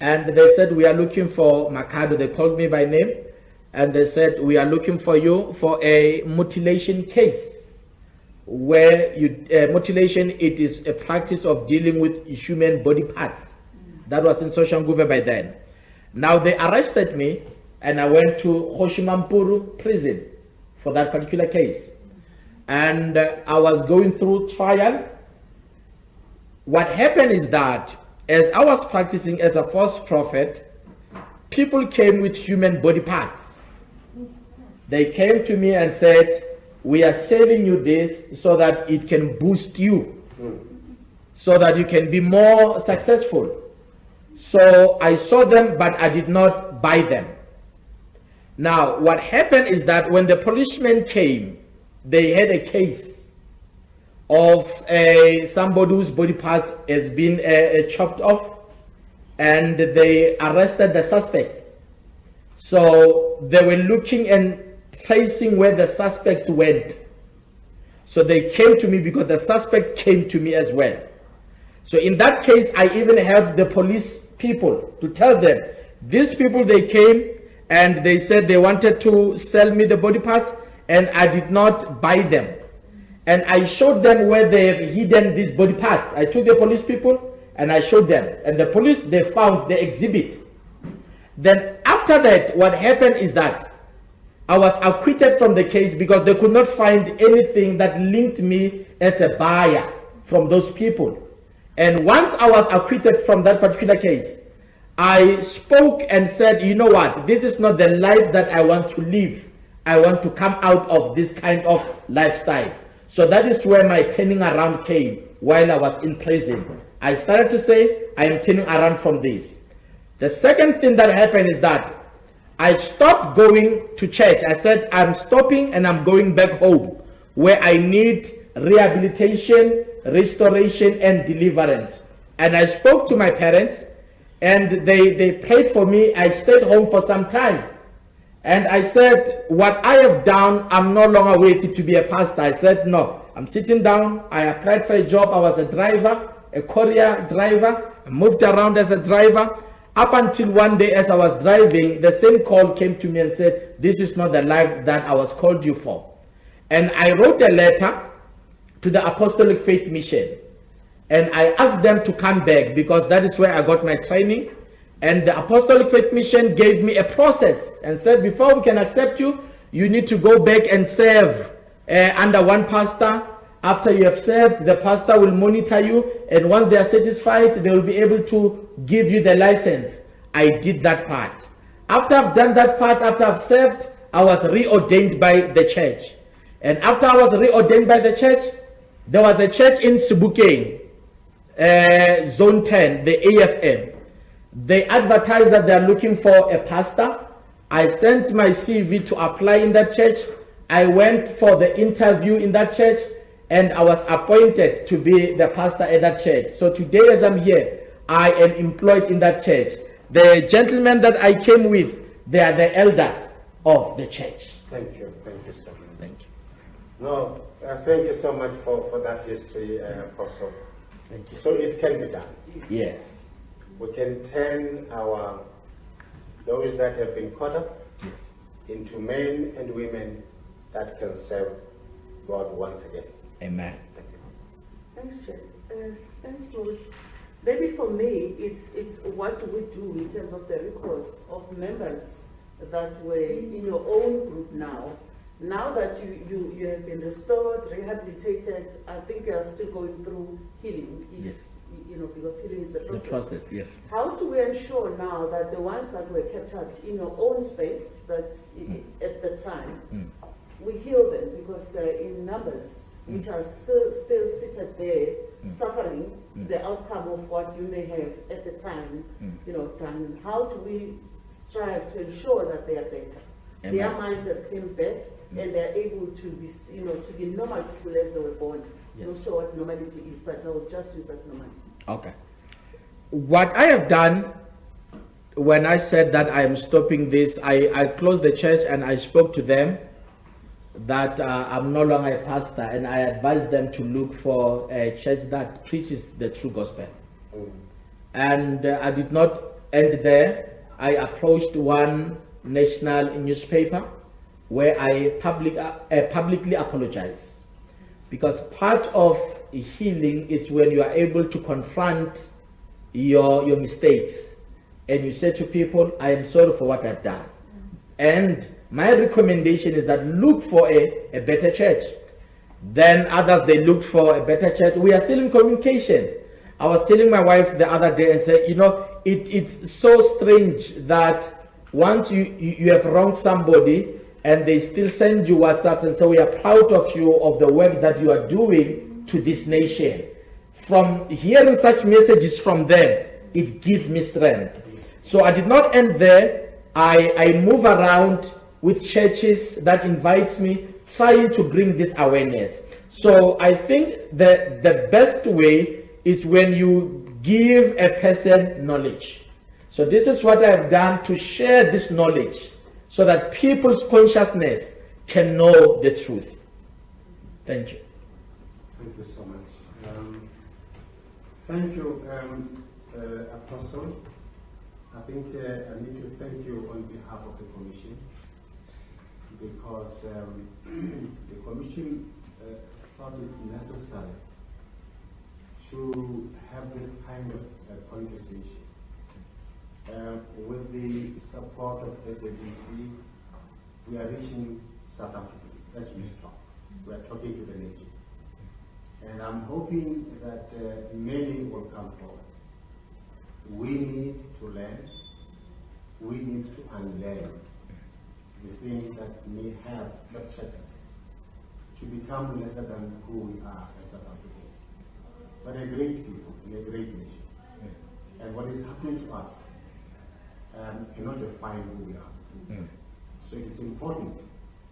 And they said, we are looking for Makado. They called me by name. And they said, we are looking for you for a mutilation case. Where mutilation, it is a practice of dealing with human body parts. That was in Soshanguve by then. Now they arrested me and I went to Hoshimampuru prison for that particular case. And I was going through trial. What happened is that as I was practicing as a false prophet, people came with human body parts. They came to me and said, we are selling you this so that it can boost you, so that you can be more successful. So I saw them, but I did not buy them. Now, what happened is that when the policemen came, they had a case of somebody whose body parts has been chopped off, and they arrested the suspects. So they were looking and tracing where the suspect went. So they came to me because the suspect came to me as well. So in that case, I even helped the police people to tell them, these people, they came and they said they wanted to sell me the body parts, and I did not buy them. And I showed them where they have hidden these body parts. I took the police people and I showed them. And the police, they found the exhibit. Then after that, what happened is that I was acquitted from the case because they could not find anything that linked me as a buyer from those people. And once I was acquitted from that particular case, I spoke and said, you know what, this is not the life that I want to live. I want to come out of this kind of lifestyle. So that is where my turning around came while I was in prison. I started to say, I am turning around from this. The second thing that happened is that I stopped going to church. I said, I'm stopping and I'm going back home where I need rehabilitation, restoration, and deliverance. And I spoke to my parents and they prayed for me. I stayed home for some time. And I said, what I have done, I'm no longer waiting to be a pastor. I said, no, I'm sitting down. I applied for a job. I was a driver, a courier driver. I moved around as a driver. Up until one day as I was driving, the same call came to me and said, this is not the life that I was called you for. And I wrote a letter to the Apostolic Faith Mission. And I asked them to come back because that is where I got my training. And the Apostolic Faith Mission gave me a process and said, before we can accept you, you need to go back and serve under one pastor. After you have served, the pastor will monitor you, and once they are satisfied, they will be able to give you the license. I did that part. After I've done that part, after I've served, I was reordained by the church. And after I was reordained by the church, there was a church in Sebokeng, Zone 10, the AFM. They advertised that they are looking for a pastor. I sent my CV to apply in that church. I went for the interview in that church, and I was appointed to be the pastor at that church. So today as I'm here, I am employed in that church. The gentlemen that I came with, they are the elders of the church. Thank you, sir. Thank you. No, thank you so much for that history, Apostle. Thank you. So it can be done. Yes. We can turn those that have been caught up Yes. into men and women that can serve God once again. Amen. Thanks, Chair. Thanks, Lord. Maybe for me, it's what do we do in terms of the recourse of members that were in your own group now, Now that you have been restored, rehabilitated, I think you are still going through healing. Yes. Because healing is a The process. process, yes. How do we ensure now that the ones that were captured in your own space, that at the time, we heal them because they're in numbers, which are still seated there, suffering the outcome of what you may have at the time, done. How do we strive to ensure that they are better? Amen. Their minds have come back and they're able to be, to be normal people as they were born. Yes. Not sure what normality is, but I'll just use that normality. Okay. What I have done when I said that I am stopping this, I closed the church and I spoke to them that I'm no longer a pastor, and I advised them to look for a church that preaches the true gospel. And I did not end there. I approached one national newspaper where I publicly apologized. Because part of healing is when you are able to confront your mistakes and you say to people, I am sorry for what I've done. And my recommendation is that look for a better church. Then others, they looked for a better church. We are still in communication. I was telling my wife the other day and said, it's so strange that once you have wronged somebody and they still send you WhatsApps and say, we are proud of you, of the work that you are doing to this nation. From hearing such messages from them, it gives me strength. So I did not end there. I move around with churches that invite me, trying to bring this awareness. So I think that the best way is when you give a person knowledge. So this is what I have done to share this knowledge so that people's consciousness can know the truth. Thank you. Thank you so much. Thank you, Apostle. I think I need to thank you on behalf of the Commission, because the Commission thought it necessary to have this kind of conversation. With the support of SABC, we are reaching South Africans as we talk. We are talking to the nation. And I'm hoping that many will come forward. We need to learn. We need to unlearn the things that may have upset us to become lesser than who we are as South Africans. But a great people in a great nation. And what is happening to us cannot define who we are. So it is important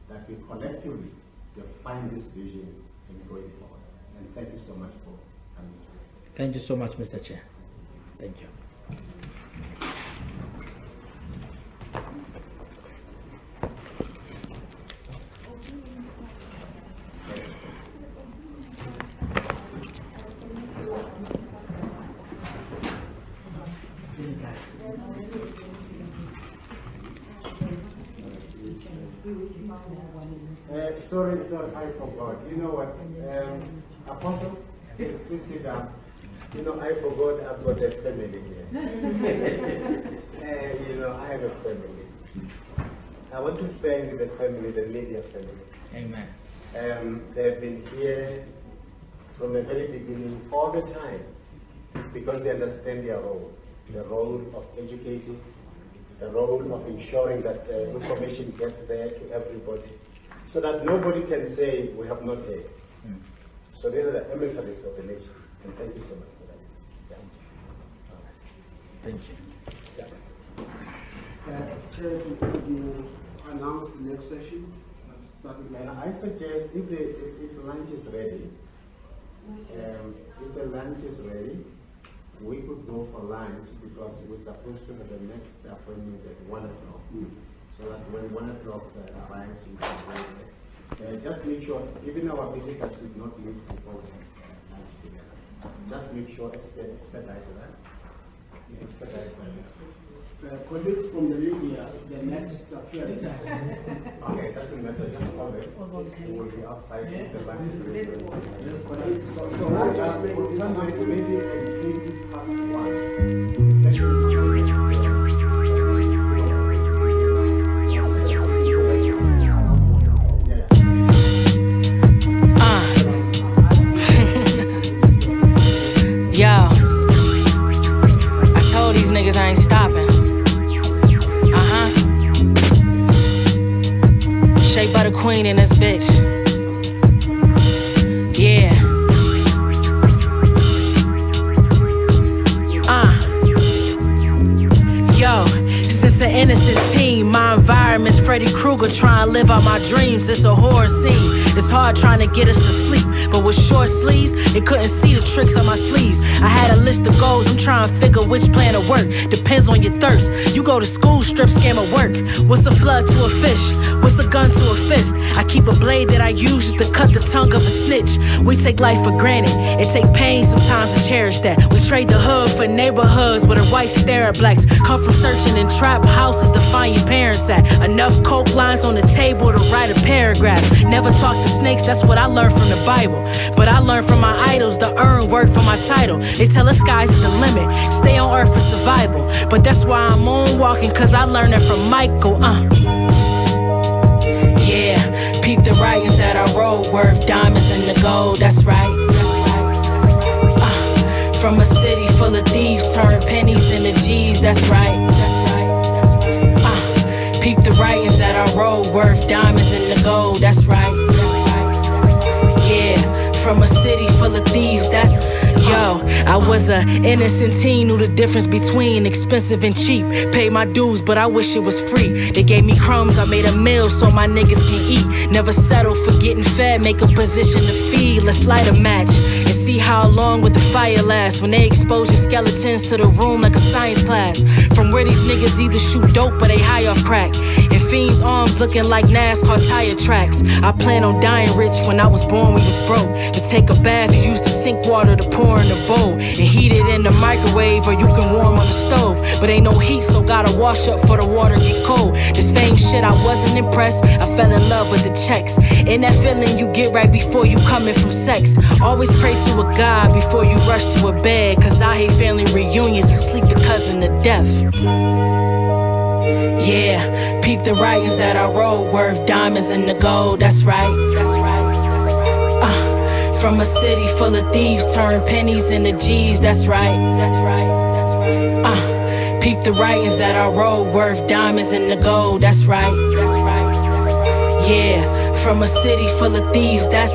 that we collectively define this vision and go forward. And thank you so much for coming to us. Thank you so much, Mr. Chair. Thank you. Sorry, I forgot. You know what, Apostle, please sit down. I forgot I've got a family here. I have a family. I want to thank the family, the media family. Amen. They've been here from the very beginning, all the time, because they understand their role. The role of educating, the role of ensuring that information gets there to everybody, so that nobody can say we have not heard. So these are the emissaries of the nation, and thank you so much for that. Thank you. Chair, could you announce the next session? And I suggest if lunch is ready, if the lunch is ready, we could go for lunch, because we're supposed to have the next appointment at 1 o'clock. So that when 1 o'clock arrives, you can go there. Just make sure, even our visitors should not leave before we have lunch together. Just make sure expedite that. Expedite that. Colleagues from the media, the next appearance. Okay, it doesn't matter, just call it. We will be outside if the lunch is ready. So maybe at 20 past 1. Yo, I told these niggas I ain't stopping. Shea Butter Queen in this bitch. Yeah. Yo, since an innocent teen, my environment's Freddy Krueger trying to live out my dreams. It's a horror scene. It's hard trying to get us to sleep, but with short sleeves, they couldn't see the tricks on my sleeves. I had a list of goals, I'm trying to figure which plan to work. Depends on your thirst. You go to school, strip, scam, or work. What's a flood to a fish? What's a gun to a fist? I keep a blade that I use just to cut the tongue of a snitch. We take life for granted. It take pain sometimes to cherish that. We trade the hood for neighborhoods where the whites stare at blacks. Come from searching in trap houses to find your parents at. Enough coke lines on the table to write a paragraph. Never talk to snakes, that's what I learned from the Bible. But I learned from my idols to earn work for my title. They tell us sky's the limit, stay on earth for survival. But that's why I'm moonwalking, cause I learned it from Michael. Yeah, peep the writings that I wrote, worth diamonds and the gold, that's right. From a city full of thieves, turn pennies into G's, that's right. Peep the writings that I wrote, worth diamonds and the gold, that's right. Yeah, from a city full of thieves, that's... Yo, I was a innocent teen, knew the difference between expensive and cheap. Paid my dues, but I wish it was free. They gave me crumbs, I made a meal so my niggas can eat. Never settle for getting fed, make a position to feed. Let's light a match and see how long would the fire last. When they expose your skeletons to the room like a science class. From where these niggas either shoot dope or they high off crack. And fiends' arms looking like NASCAR tire tracks. I plan on dying rich. When I was born we was broke. To take a bath you use the sink water to pour in the bowl and heat it in the microwave, or you can warm on the stove. But ain't no heat, so gotta wash up for the water get cold. This fame shit, I wasn't impressed. I fell in love with the checks. And that feeling you get right before you coming from sex. Always pray to a God before you rush to a bed, cause I hate family reunions and sleep the cousin to death. Yeah, peep the writings that I wrote, worth diamonds and the gold, that's right. That's right. From a city full of thieves, turn pennies into G's, that's right. That's right. That's right. Peep the writings that I wrote, worth diamonds and the gold, that's right. That's right. That's right. Yeah, from a city full of thieves, that's